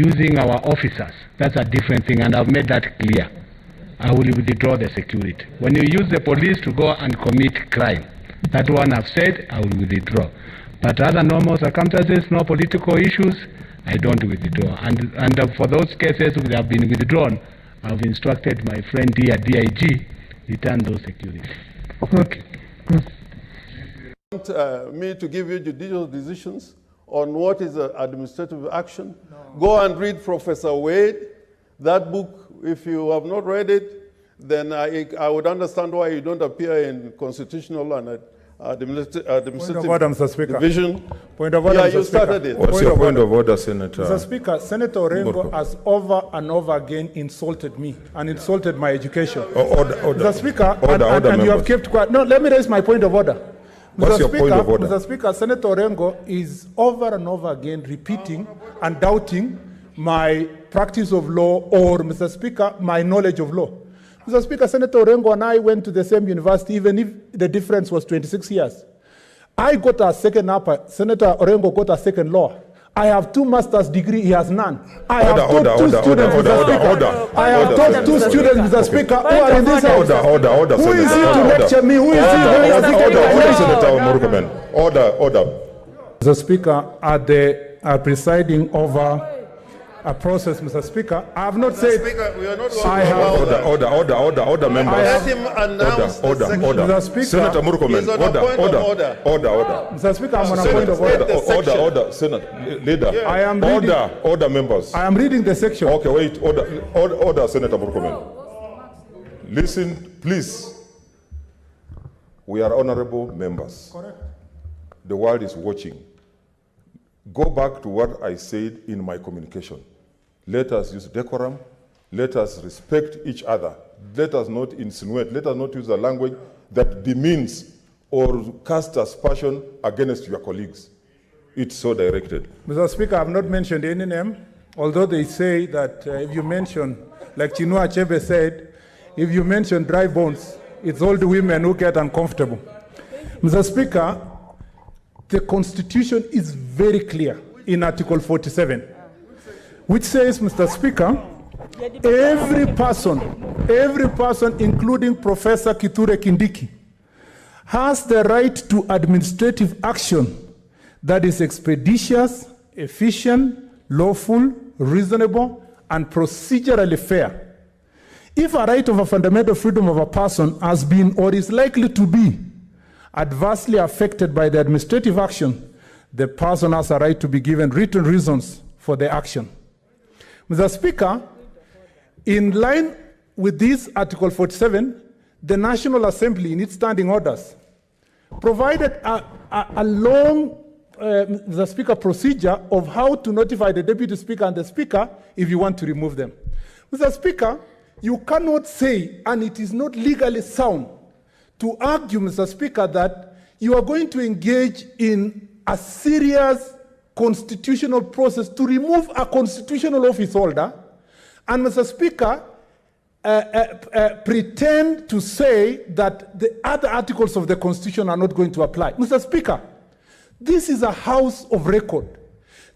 using our officers, that's a different thing, and I've made that clear. I will withdraw the security. When you use the police to go and commit crime, that one I've said I will withdraw. But other normal circumstances, no political issues, I don't withdraw. And for those cases that have been withdrawn, I've instructed my friend here at DIG, return those security. Okay. Want me to give you judicial decisions on what is administrative action? No. Go and read Professor Wade. That book, if you have not read it, then I would understand why you don't appear in constitutional and administrative division. Point of order, yeah, you started it. What's your point of order, Senator? Mr. Speaker, Senator Orengo has over and over again insulted me and insulted my education. Order. Mr. Speaker, and you have kept quiet. No, let me raise my point of order. What's your point of order? Mr. Speaker, Senator Orengo is over and over again repeating and doubting my practice of law or, Mr. Speaker, my knowledge of law. Mr. Speaker, Senator Orengo and I went to the same university, even if the difference was 26 years. I got a second upper, Senator Orengo got a second law. I have 2 master's degree, he has none. I have taught 2 students, Mr. Speaker. I have taught 2 students, Mr. Speaker, who are in this house. Order, Who is he to lecture me? Who is he? Senator Murkomen. Order. Mr. Speaker, are presiding over a process, Mr. Speaker. I have not said. Speaker, we are not I have Order, members. Let him announce the section. Mr. Speaker, Senator Murkomen. He's on a point of order. Mr. Speaker, I'm on a point of order. Order, Senator leader. I am reading. Order, members. I am reading the section. Okay, wait. Order, Senator Murkomen. Listen, please. We are honorable members. Correct. The world is watching. Go back to what I said in my communication. Let us use decorum. Let us respect each other. Let us not insinuate. Let us not use a language that demeans or cast aspersion against your colleagues. It's so directed. Mr. Speaker, I have not mentioned any name, although they say that if you mention, like Chinua Achebe said, if you mention dry bones, it's all the women who get uncomfortable. Mr. Speaker, the Constitution is very clear in Article 47, which says, Mr. Speaker, every person, including Professor Kithure Kindiki, has the right to administrative action that is expeditious, efficient, lawful, reasonable, and procedurally fair. If a right of a fundamental freedom of a person has been or is likely to be adversely affected by the administrative action, the person has a right to be given written reasons for the action. Mr. Speaker, in line with this Article 47, the National Assembly, in its standing orders, provided a long the Speaker procedure of how to notify the Deputy Speaker and the Speaker if you want to remove them. Mr. Speaker, you cannot say, and it is not legally sound, to argue, Mr. Speaker, that you are going to engage in a serious constitutional process to remove a constitutional office holder, and, Mr. Speaker, pretend to say that the other articles of the Constitution are not going to apply. Mr. Speaker, this is a house of record.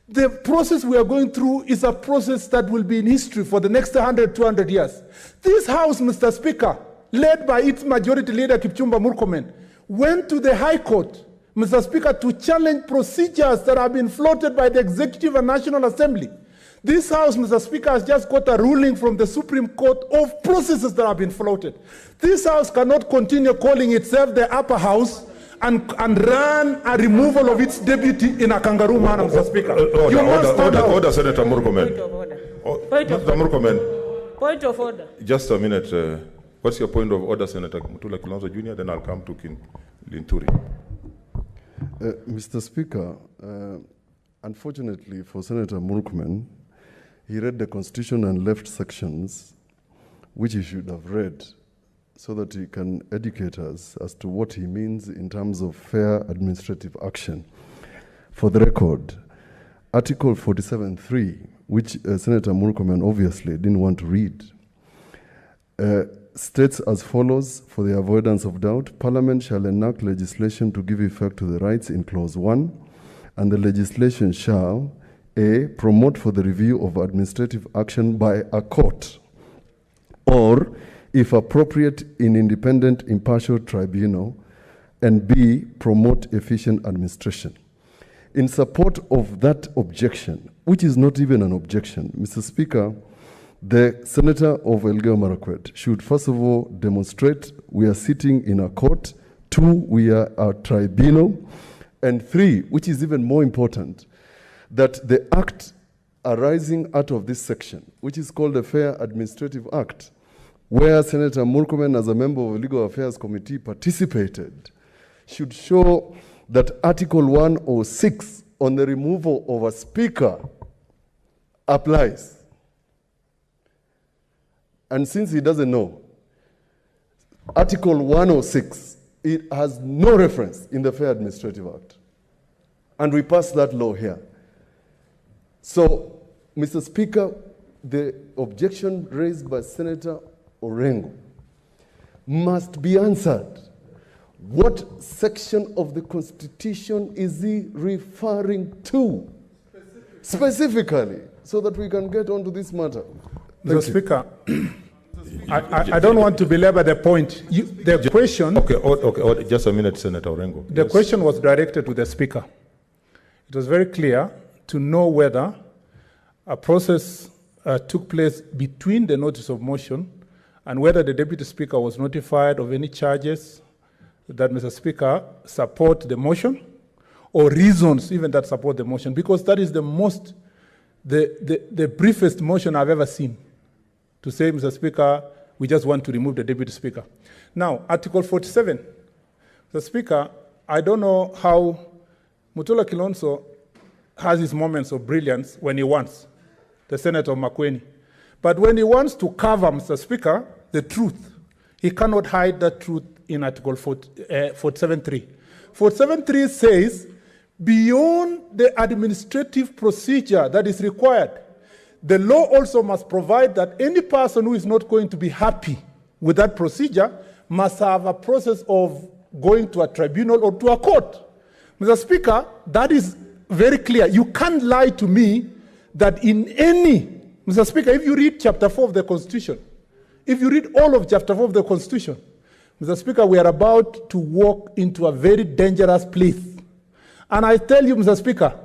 The process we are going through is a process that will be in history for the next 100, 200 years. This house, Mr. Speaker, led by its majority leader, KIPCHUMBA MURKOMEN, went to the High Court, Mr. Speaker, to challenge procedures that have been floated by the Executive and National Assembly. This House, Mr. Speaker, has just got a ruling from the Supreme Court of processes that have been floated. This House cannot continue calling itself the upper house and run a removal of its deputy in a kangaroo manner, Mr. Speaker. Order, Senator Murkomen. Point of order. Just a minute. What's your point of order, Senator Mutula Kilonzo Jr.? Then I'll come to Linturi. Mr. Speaker, unfortunately for Senator Murkomen, he read the Constitution and left sections which he should have read so that he can educate us as to what he means in terms of fair administrative action. For the record, Article 47.3, which Senator Murkomen obviously didn't want to read, states as follows: for the avoidance of doubt, Parliament shall enact legislation to give effect to the rights in Clause 1, and the legislation shall, A, promote for the review of administrative action by a court, or, if appropriate, in independent impartial tribunal, and B, promote efficient administration. In support of that objection, which is not even an objection, Mr. Speaker, the Senator of Elgeyo Marakwet should first of all demonstrate we are sitting in a court, 2, we are a tribunal, and 3, which is even more important, that the act arising out of this section, which is called the Fair Administrative Act, where Senator Murkomen, as a member of the Legal Affairs Committee, participated, should show that Article 106 on the removal of a speaker applies. And since he doesn't know, Article 106, it has no reference in the Fair Administrative Act. And we passed that law here. So, Mr. Speaker, the objection raised by Senator Orengo must be answered. What section of the Constitution is he referring to? specifically, so that we can get on to this matter. Mr. Speaker, I don't want to belabor the point. The question... Okay, just a minute, Senator Orengo. The question was directed to the Speaker. It was very clear to know whether a process took place between the notice of motion and whether the Deputy Speaker was notified of any charges that, Mr. Speaker, support the motion, or reasons even that support the motion, because that is the briefest motion I've ever seen, to say, Mr. Speaker, we just want to remove the Deputy Speaker. Now, Article 47, Mr. Speaker, I don't know how Mutula Kilonzo has his moments of brilliance when he wants, the Senator Makweni. But when he wants to cover, Mr. Speaker, the truth, he cannot hide that truth in Article 47.3. 47.3 says, beyond the administrative procedure that is required, the law also must provide that any person who is not going to be happy with that procedure must have a process of going to a tribunal or to a court. Mr. Speaker, that is very clear. You can't lie to me that in any, Mr. Speaker, if you read Chapter 4 of the Constitution, if you read all of Chapter 4 of the Constitution, Mr. Speaker, we are about to walk into a very dangerous place. And I tell you, Mr. Speaker,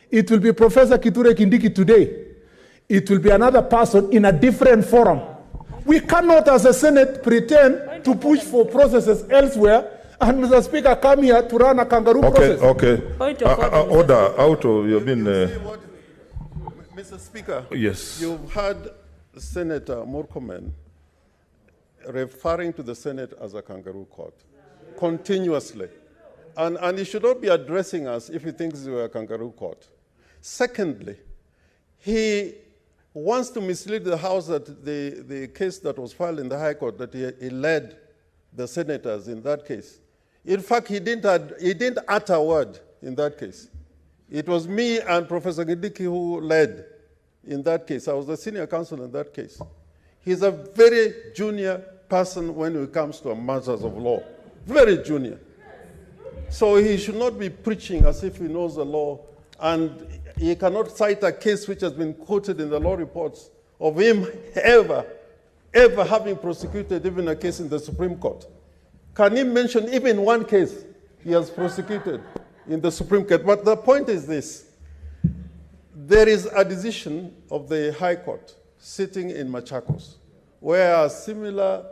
it will be Professor Kithure Kindiki today. It will be another person in a different forum. We cannot, as a Senate, pretend to push for processes elsewhere, and Mr. Speaker, come here to run a kangaroo process. Order, out of, you've been... Mr. Speaker, yes. You've heard Senator Murkomen referring to the Senate as a kangaroo court continuously. And he should not be addressing us if he thinks we are a kangaroo court. Secondly, he wants to mislead the House that the case that was filed in the High Court, that he led the senators in that case. In fact, he didn't utter a word in that case. It was me and Professor Kindiki who led in that case. I was the senior counsel in that case. He's a very junior person when it comes to matters of law. Very junior. So he should not be preaching as if he knows the law, and he cannot cite a case which has been quoted in the law reports of him ever having prosecuted even a case in the Supreme Court. Can he mention even one case he has prosecuted in the Supreme Court? But the point is this. There is a decision of the High Court sitting in Machakos where a similar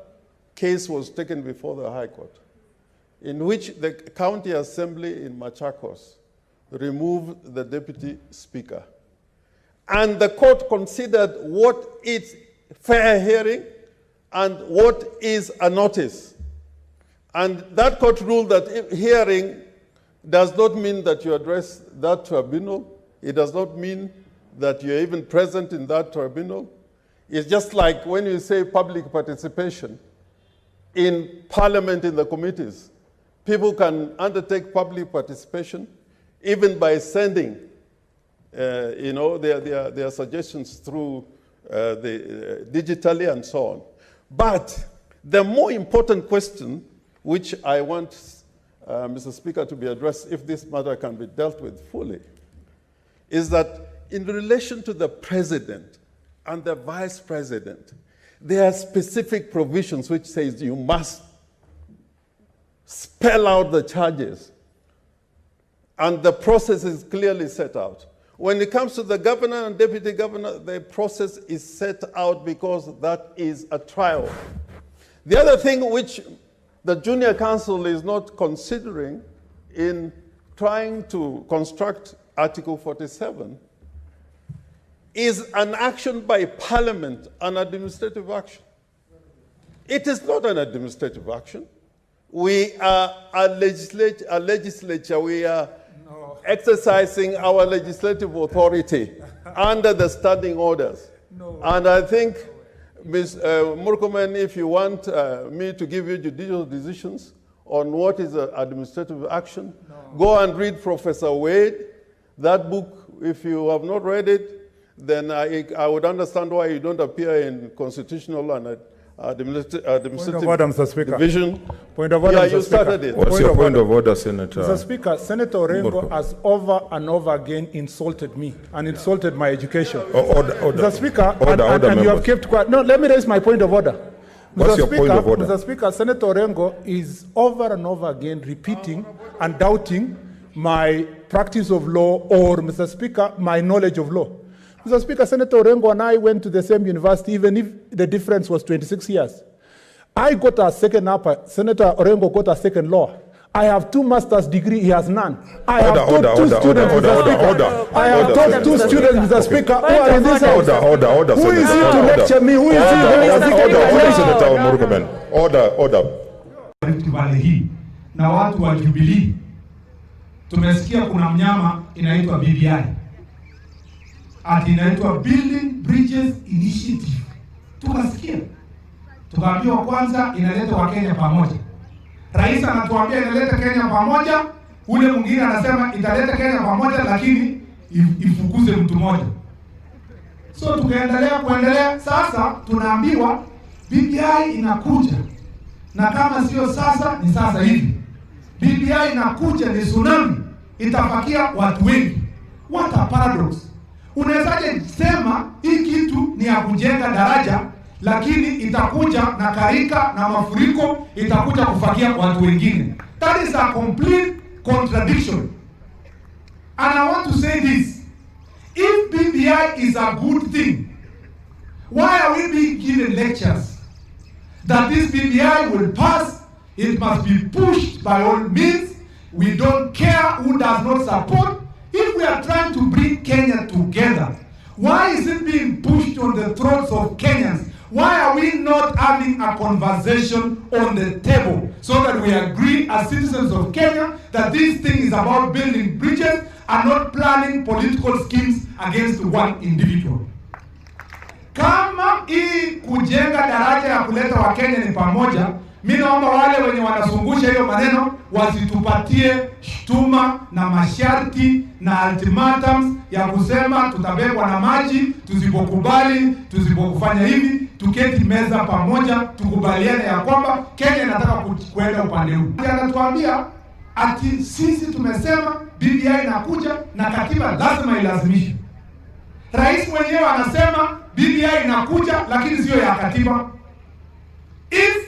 case was taken before the High Court, in which the County Assembly in Machakos removed the Deputy Speaker. And the court considered what is fair hearing and what is a notice. And that court ruled that hearing does not mean that you address that tribunal. It does not mean that you're even present in that tribunal. It's just like when you say public participation in Parliament, in the committees. People can undertake public participation even by sending their suggestions through digitally and so on. But the more important question, which I want Mr. Speaker to be addressed if this matter can be dealt with fully, is that in relation to the President and the Vice President, there are specific provisions which says you must spell out the charges. And the process is clearly set out. When it comes to the governor and deputy governor, the process is set out because that is a trial. The other thing which the junior counsel is not considering in trying to construct Article 47 is an action by Parliament, an administrative action. It is not an administrative action. We are a legislature. We are exercising our legislative authority under the standing orders. And I think, Ms. Murkomen, if you want me to give you judicial decisions on what is an administrative action, go and read Professor Wade. That book, if you have not read it, then I would understand why you don't appear in constitutional administrative order, Mr. Speaker. division. Point of order, Yeah, Mr. you Speaker. started it. What's your point of order, Senator? Mr. Speaker, Senator Orengo has over and over again insulted me and insulted my education. Order. Mr. Speaker, Order, and you have kept quiet. No, let me raise my point of order. What's your point of order? Mr. Speaker, Senator Orengo is over and over again repeating and doubting my practice of law or, Mr. Speaker, my knowledge of law. Mr. Speaker, Senator Orengo and I went to the same university, even if the difference was 26 years. I got a second upper. Senator Orengo got a second law. I have 2 master's degree, he has none. I have taught 2 students, Mr. Speaker. I have taught 2 students, Mr. Speaker, who are in this house. Order, Who is he to lecture me? Who is he? Order, Senator Murkomen. Order. Rift Valley hii na watu wa Jubilee tumesikia kuna mnyama inaitwa BBI. Ati inaitwa Building Bridges Initiative. Tukasikia. Tukaambiwa kwanza inaleta Wakenya pamoja. Rais anatuambia inaleta Kenya pamoja, ule mwingine anasema italeta Kenya pamoja lakini ifukuze mtu mmoja. So kuendelea sasa tunaambiwa BBI inakuja. Na kama sio sasa ni sasa hivi. BBI inakuja ni tsunami, itafakia watu wengi. What a paradox. Unawezaje sema hii kitu ni ya kujenga daraja lakini itakuja na karika na mafuriko itakuja kufakia watu wengine? That is a complete contradiction. And I want to say this. If BBI is a good thing, why are we being given lectures that this BBI will pass? It must be pushed by all means. We don't care who does not support. If we are trying to bring Kenya together, why is it being pushed on the throats of Kenyans? Why are we not having a conversation on the table so that we agree as citizens of Kenya that this thing is about building bridges and not planning political schemes against one individual? Kama hii kujenga daraja ya kuleta Wakenya ni pamoja, mimi naomba wale wenye wanazungusha hiyo maneno wasitupatie shtuma na masharti na ultimatums ya kusema tutabebwa na maji tusipokubali, tusipokufanya hivi. Tuketi meza pamoja, tukubaliane ya kwamba Kenya inataka kwenda upande huu. Anatuambia ati sisi tumesema BBI inakuja na katiba lazima ilazimishwe. Rais mwenyewe anasema BBI inakuja lakini sio ya katiba. If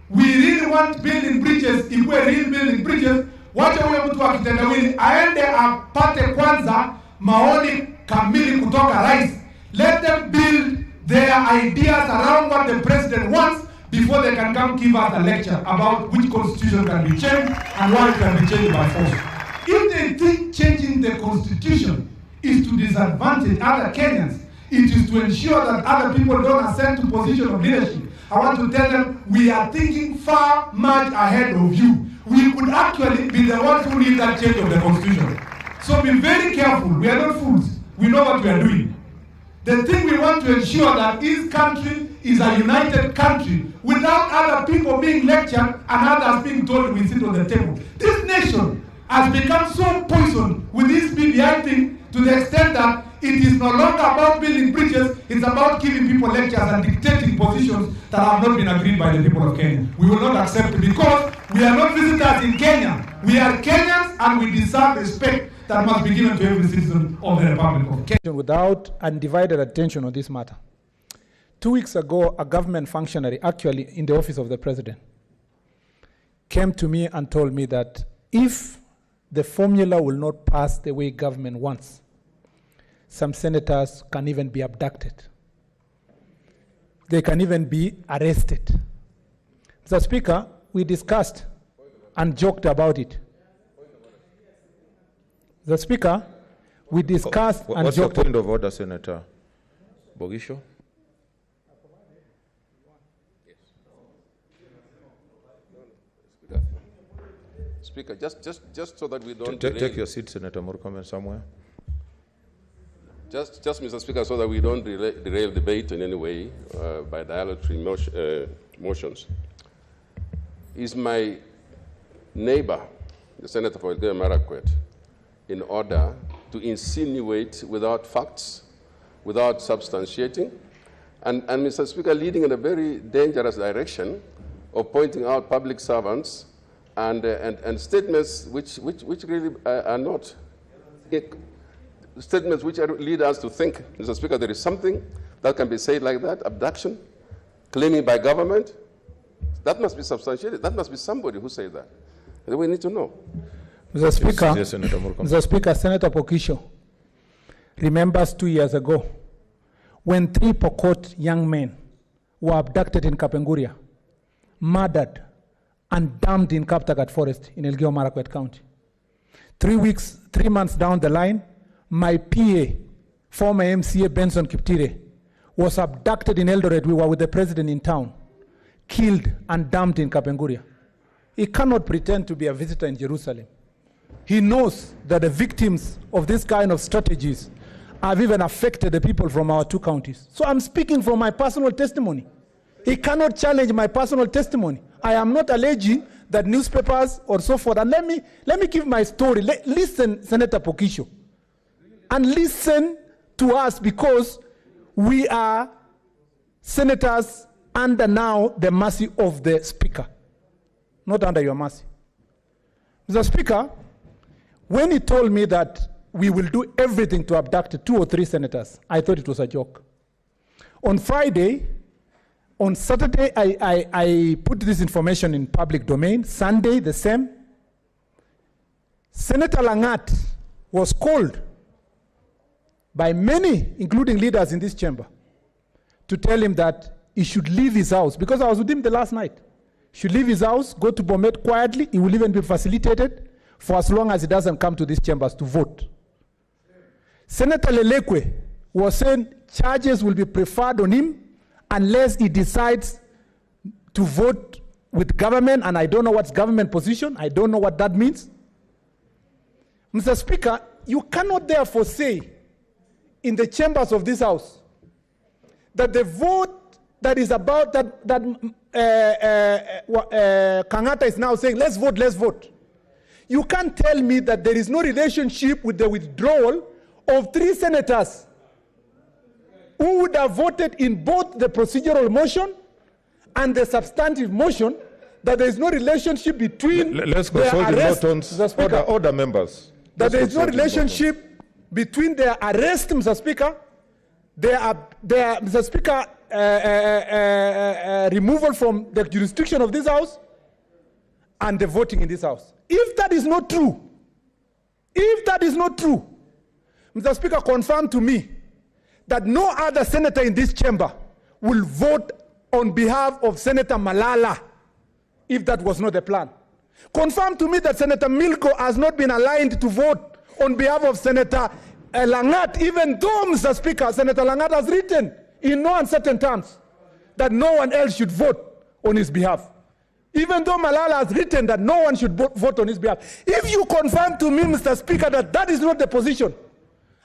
we really want building bridges, if we really building bridges, wacha huyo mtu wa kitendawili aende apate kwanza maoni kamili kutoka rais. Let them build their ideas around what the president wants before they can come give us a lecture about which constitution can be changed and why it can be changed by force. If they think changing the constitution is to disadvantage other Kenyans, it is to ensure that other people don't ascend to position of leadership, I want to tell them we are thinking far much ahead of you. We could actually be the ones who need that change of the constitution. So be very careful. We are not fools. We know what we are doing. The thing we want to ensure that this country is a united country without other people being lectured and others being told we sit on the table. This nation has become so poisoned with this BBI thing to the extent that it is no longer about building bridges, it's about giving people lectures and dictating positions that have not been agreed by the people of Kenya. We will not accept it because we are not visitors in Kenya. We are Kenyans and we deserve respect that must be given to every citizen of the Republic of Kenya. Without undivided attention on this matter. 2 weeks ago, a government functionary, actually in the office of the president, came to me and told me that if the formula will not pass the way government wants, some senators can even be abducted. They can even be arrested. Mr. Speaker, we discussed and joked about it. The Speaker, we discussed and joked. What's your point of order, Senator Bogisho? Speaker, just so that we don't take your seat, Senator Murkomen, somewhere. Just, Mr. Speaker, so that we don't derail debate in any way by dilatory motions. Is my neighbor, the Senator for Elgeyo Marakwet, in order to insinuate without facts, without substantiating, And Mr. Speaker, leading in a very dangerous direction of pointing out public servants and statements which really are not statements which lead us to think, Mr. Speaker, there is something that can be said like that, abduction, claiming by government. That must be substantiated. That must be somebody who said that. And we need to know. Mr. Speaker, Yes, Senator Murkomen. Mr. Speaker, Senator Pokisho remembers 2 years ago when 3 Pokot young men were abducted in Kapenguria, murdered, and dumped in Kaptagat Forest in Elgeyo Marakwet County. 3 months down the line, my PA, former MCA Benson Kiptire, was abducted in Eldoret. We were with the president in town, killed and dumped in Kapenguria. He cannot pretend to be a visitor in Jerusalem. He knows that the victims of this kind of strategies have even affected the people from our 2 counties. So I'm speaking from my personal testimony. He cannot challenge my personal testimony. I am not alleging that newspapers or so forth. And let me give my story. Listen, Senator Pokisho, and listen to us, because we are senators under now the mercy of the Speaker, not under your mercy. Mr. Speaker, when he told me that we will do everything to abduct 2 or 3 senators, I thought it was a joke. On Friday, on Saturday, I put this information in public domain. Sunday, the same. Senator Langat was called by many, including leaders in this chamber, to tell him that he should leave his house, because I was with him the last night. He should leave his house, go to Bomet quietly. He will even be facilitated for as long as he doesn't come to these chambers to vote. Senator Lelekwe was saying charges will be preferred on him unless he decides to vote with government, and I don't know what's government position. I don't know what that means. Mr. Speaker, you cannot therefore say in the chambers of this house that the vote that is about KENYATTA is now saying, let's vote, let's vote. You can't tell me that there is no relationship with the withdrawal of 3 senators who would have voted in both the procedural motion and the substantive motion, that there is no relationship between Let's consult the motions. Order, members. That there is no relationship between their arrest, Mr. Speaker, Mr. Speaker, removal from the jurisdiction of this house, and the voting in this house. If that is not true, Mr. Speaker, confirm to me that no other senator in this chamber will vote on behalf of Senator Malala if that was not the plan. Confirm to me that Senator Milko has not been aligned to vote on behalf of Senator Langat, even though, Mr. Speaker, Senator Langat has written in no uncertain terms that no one else should vote on his behalf. Even though Malala has written that no one should vote on his behalf. If you confirm to me, Mr. Speaker, that that is not the position,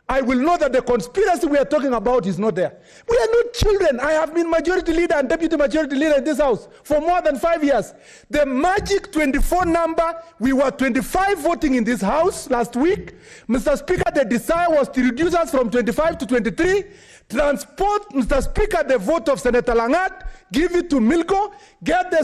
I will know that the conspiracy we are talking about is not there. We are not children. I have been majority leader and deputy majority leader in this house for more than 5 years. The magic 24 number, we were 25 voting in this house last week. Mr. Speaker, the desire was to reduce us from 25 to 23. Transport, Mr. Speaker, the vote of Senator Langat, give it to Milko, get the,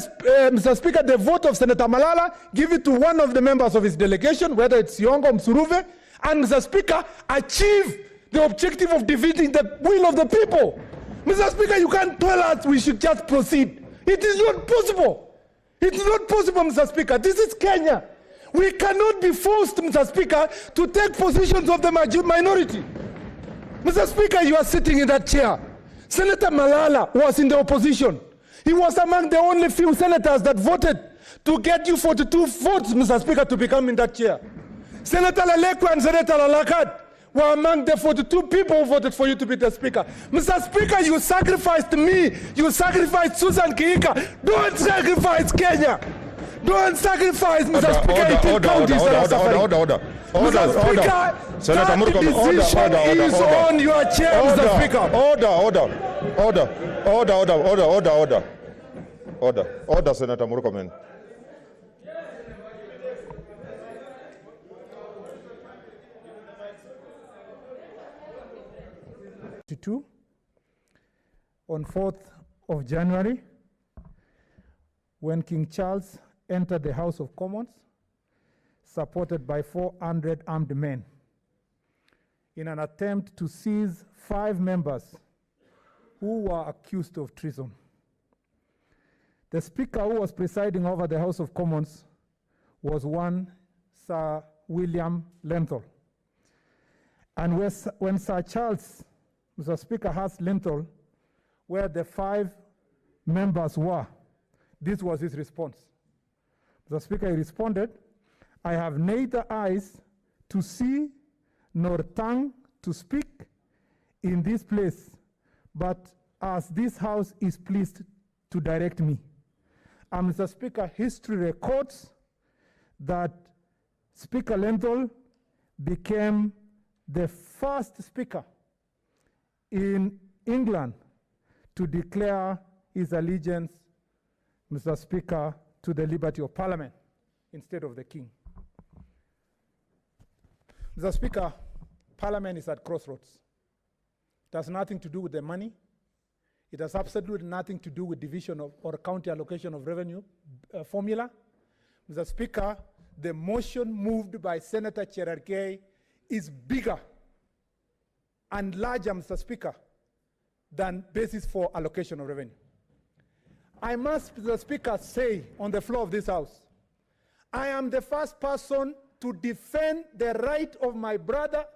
Mr. Speaker, the vote of Senator Malala, give it to one of the members of his delegation, whether it's Yongo or Msuruve, and Mr. Speaker, achieve the objective of defeating the will of the people. Mr. Speaker, you can't tell us we should just proceed. It is not possible. It is not possible, Mr. Speaker. This is Kenya. We cannot be forced, Mr. Speaker, to take positions of the minority. Mr. Speaker, you are sitting in that chair. Senator Malala was in the opposition. He was among the only few senators that voted to get you 42 votes, Mr. Speaker, to become in that chair. Senator Lelekwe and Senator Lalakat were among the 42 people who voted for you to be the Speaker. Mr. Speaker, you sacrificed me. You sacrificed Susan Kiika. Don't sacrifice Kenya. Don't sacrifice, Mr. Speaker. Order. Senator Murkomen, order. On your chair, Mr. Speaker. Order, Senator Murkomen. on 4th of January, when King Charles entered the House of Commons, supported by 400 armed men, in an attempt to seize 5 members who were accused of treason. The Speaker who was presiding over the House of Commons was one Sir William Lenthal. And when Sir Charles, Mr. Speaker, asked Lenthal where the 5 members were, this was his response. Mr. Speaker, he responded, "I have neither eyes to see nor tongue to speak in this place, but as this House is pleased to direct me." And Mr. Speaker, history records that Speaker Lenthal became the first Speaker in England to declare his allegiance, Mr. Speaker, to the liberty of Parliament instead of the King. Mr. Speaker, Parliament is at crossroads. It has nothing to do with the money. It has absolutely nothing to do with division of or county allocation of revenue formula. Mr. Speaker, the motion moved by Senator Cherargei is bigger and larger, Mr. Speaker, than basis for allocation of revenue. I must, Mr. Speaker, say on the floor of this House, I am the first person to defend the right of my brother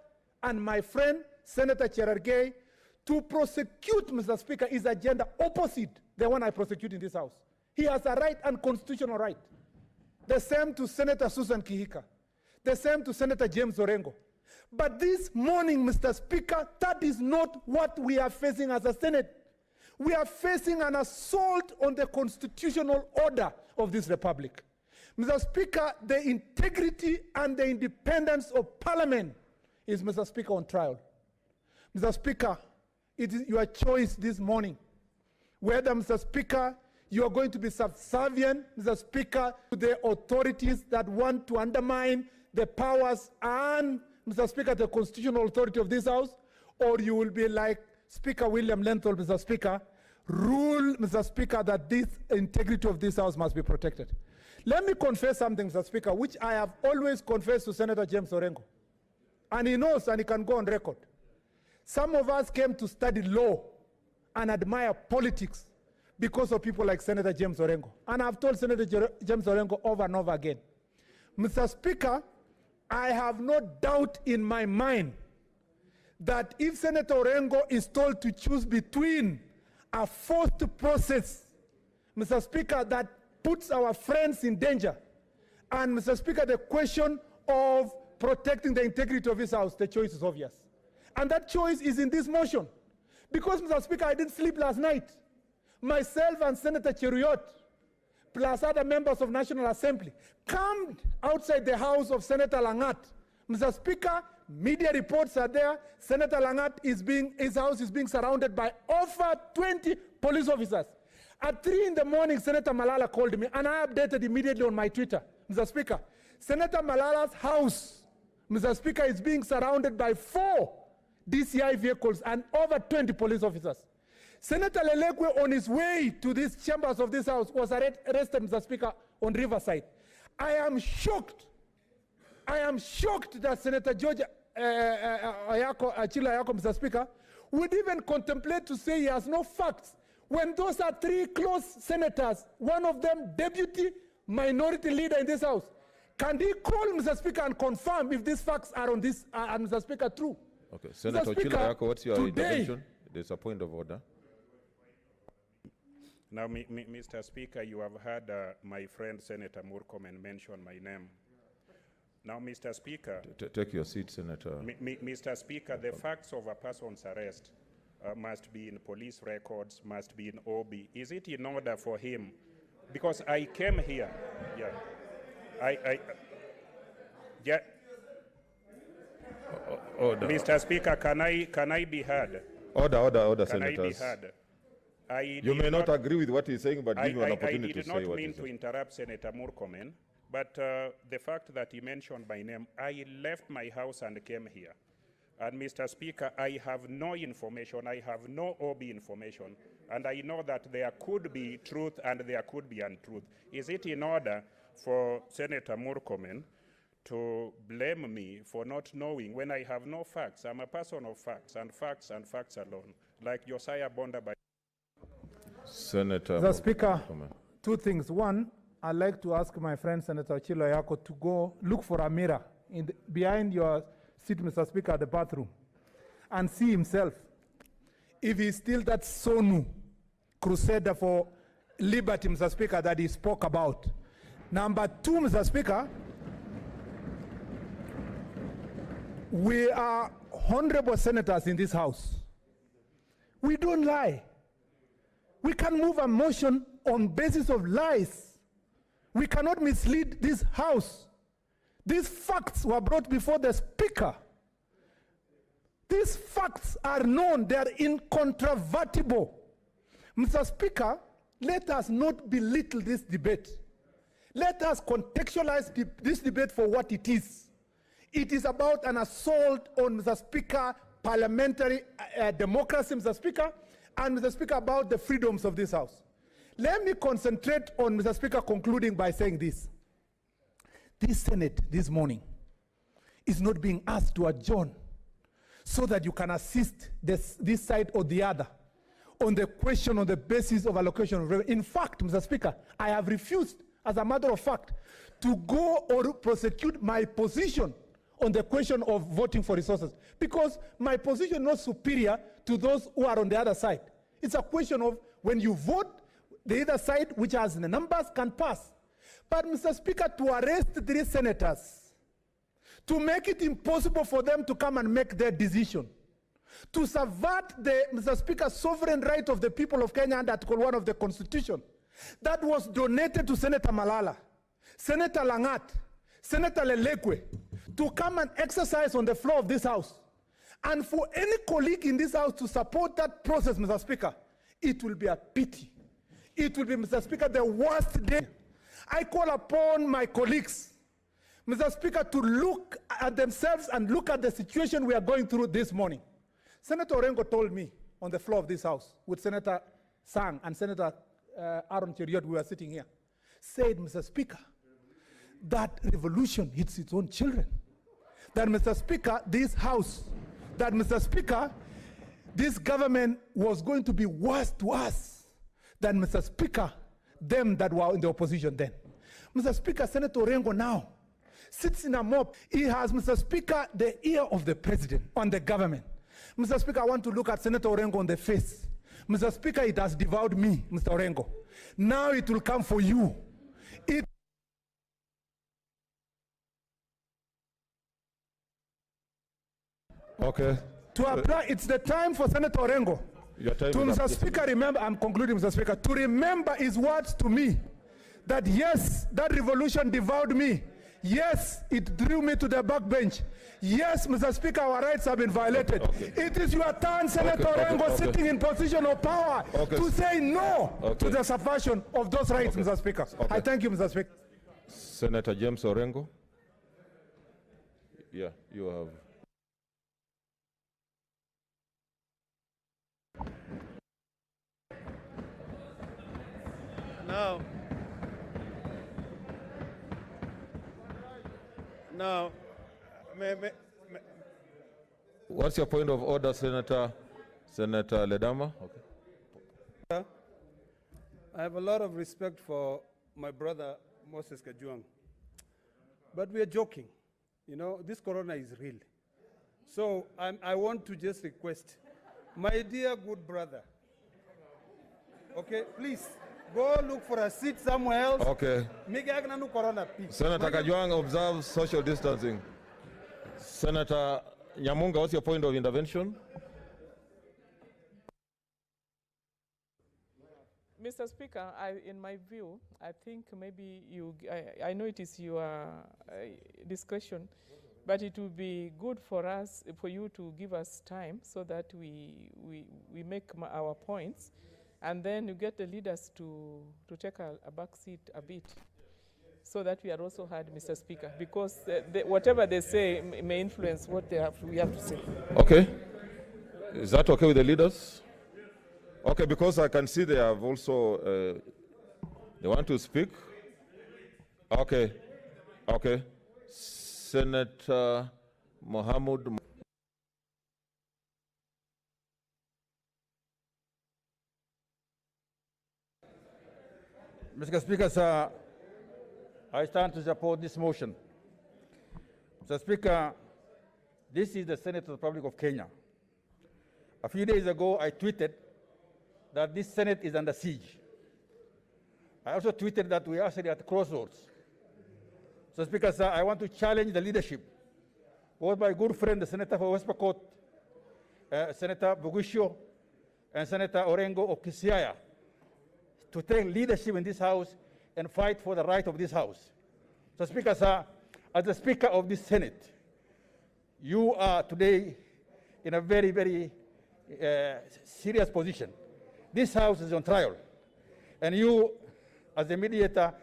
and my friend, Senator Cherargei, to prosecute, Mr. Speaker, his agenda opposite the one I prosecute in this House. He has a right and constitutional right. The same to Senator Susan Kihika. The same to Senator James Orengo. But this morning, Mr. Speaker, that is not what we are facing as a Senate. We are facing an assault on the constitutional order of this republic. Mr. Speaker, the integrity and the independence of Parliament is, Mr. Speaker, on trial. Mr. Speaker, it is your choice this morning whether, Mr. Speaker, you are going to be subservient, Mr. Speaker, to the authorities that want to undermine the powers and, Mr. Speaker, the constitutional authority of this House, or you will be like Speaker William Lenthal, Mr. Speaker, rule, Mr. Speaker, that this integrity of this House must be protected. Let me confess something, Mr. Speaker, which I have always confessed to Senator James Orengo. And he knows and he can go on record. Some of us came to study law and admire politics because of people like Senator James Orengo. And I've told Senator James Orengo over and over again, Mr. Speaker, I have no doubt in my mind that if Senator Orengo is told to choose between a forced process, Mr. Speaker, that puts our friends in danger, and, Mr. Speaker, the question of protecting the integrity of this House, the choice is obvious. And that choice is in this motion. Because, Mr. Speaker, I didn't sleep last night. Myself and Senator Cheruiyot, plus other members of National Assembly, camped outside the house of Senator Langat. Mr. Speaker, media reports are there. Senator Langat his house is being surrounded by over 20 police officers. At 3 in the morning, Senator Malala called me, and I updated immediately on my Twitter. Mr. Speaker, Senator Malala's house, Mr. Speaker, is being surrounded by 4 DCI vehicles and over 20 police officers. Senator Lelekwe, on his way to these chambers of this House, was arrested, Mr. Speaker, on Riverside. I am shocked. I am shocked that Senator George Achille Ayako, Mr. Speaker, would even contemplate to say he has no facts when those are 3 close senators, one of them deputy minority leader in this House. Can he call, Mr. Speaker, and confirm if these facts are on this, Mr. Speaker, true? Okay, Senator Achille Ayako, what's your intervention? There's a point of order. Now, Mr. Speaker, you have heard my friend Senator Murkomen mention my name. Now, Mr. Speaker... Take your seat, Senator. Mr. Speaker, the facts of a person's arrest must be in police records, must be in OB. Is it in order for him? Because I came here... Order. Mr. Speaker, can I be heard? Order, can senators. I be heard? You may not agree with what he's saying, but give him an opportunity to say what he's saying. I did not mean to interrupt Senator Murkomen, but the fact that he mentioned my name, I left my house and came here And Mr. Speaker, I have no information, I have no OB information, and I know that there could be truth and there could be untruth. Is it in order for Senator Murkomen to blame me for not knowing when I have no facts? I'm a person of facts and facts alone, like Josiah Bonda. Senator Mr. Speaker, Murkomen. two things. One, I'd like to ask my friend Senator Chiloyako to go look for a mirror behind your seat, Mr. Speaker, at the bathroom, and see himself if he's still that Sonu crusader for liberty, Mr. Speaker, that he spoke about. Number two, Mr. Speaker, we are honorable senators in this house. We don't lie. We can move a motion on basis of lies. We cannot mislead this house. These facts were brought before the Speaker. These facts are known, they are incontrovertible. Mr. Speaker, let us not belittle this debate. Let us contextualize this debate for what it is. It is about an assault on, Mr. Speaker, parliamentary democracy, Mr. Speaker, and, Mr. Speaker, about the freedoms of this house. Let me concentrate on, Mr. Speaker, concluding by saying this. This Senate this morning is not being asked to adjourn so that you can assist this side or the other on the question on the basis of allocation of revenue. In fact, Mr. Speaker, I have refused, as a matter of fact, to go or prosecute my position on the question of voting for resources, because my position is not superior to those who are on the other side. It's a question of when you vote, the other side, which has the numbers, can pass. But, Mr. Speaker, to arrest 3 senators, to make it impossible for them to come and make their decision, to subvert the, Mr. Speaker, sovereign right of the people of Kenya under Article 1 of the Constitution, that was donated to Senator Malala, Senator Langat, Senator Lelekwe, to come and exercise on the floor of this house. And for any colleague in this house to support that process, Mr. Speaker, it will be a pity. It will be, Mr. Speaker, the worst day. I call upon my colleagues, Mr. Speaker, to look at themselves and look at the situation we are going through this morning. Senator Orengo told me on the floor of this house with Senator Sang and Senator Aaron Cheriot, we were sitting here, said, Mr. Speaker, that revolution hits its own children. That, Mr. Speaker, this house, that, Mr. Speaker, this government was going to be worse to us than, Mr. Speaker, them that were in the opposition then. Mr. Speaker, Senator Orengo now sits in a mob. He has, Mr. Speaker, the ear of the president on the government. Mr. Speaker, I want to look at Senator Orengo on the face. Mr. Speaker, it has devoured me, Mr. Orengo. Now it will come for you. Okay. To apply, it's the time for Senator Orengo. To, Mr. Speaker, remember, I'm concluding, Mr. Speaker, to remember his words to me, that yes, that revolution devoured me. Yes, it drew me to the backbench. Yes, Mr. Speaker, our rights have been violated. Okay. It is your turn, Senator Orengo, sitting in position of power, to say no to the subversion of those rights, Mr. Speaker. I thank you, Mr. Speaker. Senator James Orengo. Yeah, you have. Now, what's your point of order, Senator Ledama? Okay. I have a lot of respect for my brother, Moses Kajwang. But we are joking. You know, this corona is real. So I want to just request, my dear good brother, okay, please, go look for a seat somewhere else. Okay. Senator Kajwang, observe social distancing. Senator Nyamunga, what's your point of intervention? Mr. Speaker, in my view, I think maybe I know it is your discussion, but it would be good for us, for you to give us time so that we make our points, and then you get the leaders to take a back seat a bit. so that we are also heard, Mr. Speaker, because whatever they say may influence what we have to say. Okay. Is that okay with the leaders? Okay, because I can see they have also, they want to speak. Okay. Okay. Senator Mohammed. Mr. Speaker, sir, I stand to support this motion. Mr. Speaker, this is the Senate of the Republic of Kenya. A few days ago, I tweeted that this Senate is under siege. I also tweeted that we are actually at crossroads. Mr. Speaker, sir, I want to challenge the leadership, both my good friend, the Senator for West Pokot, Senator Bugusho, and Senator Orengo of Kisiaya, to take leadership in this House and fight for the right of this House. So, Speaker, sir, as the Speaker of this Senate, you are today in a very, very serious position. This House is on trial, and you, as the mediator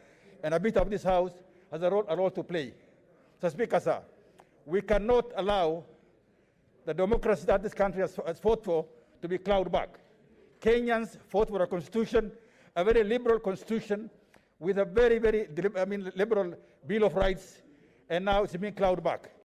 and a bit of this House, has a role to play. So, Speaker, sir, we cannot allow the democracy that this country has fought for to be clawed back. Kenyans fought for a constitution, a very liberal constitution with a very, very liberal Bill of Rights, and now it's being clawed back.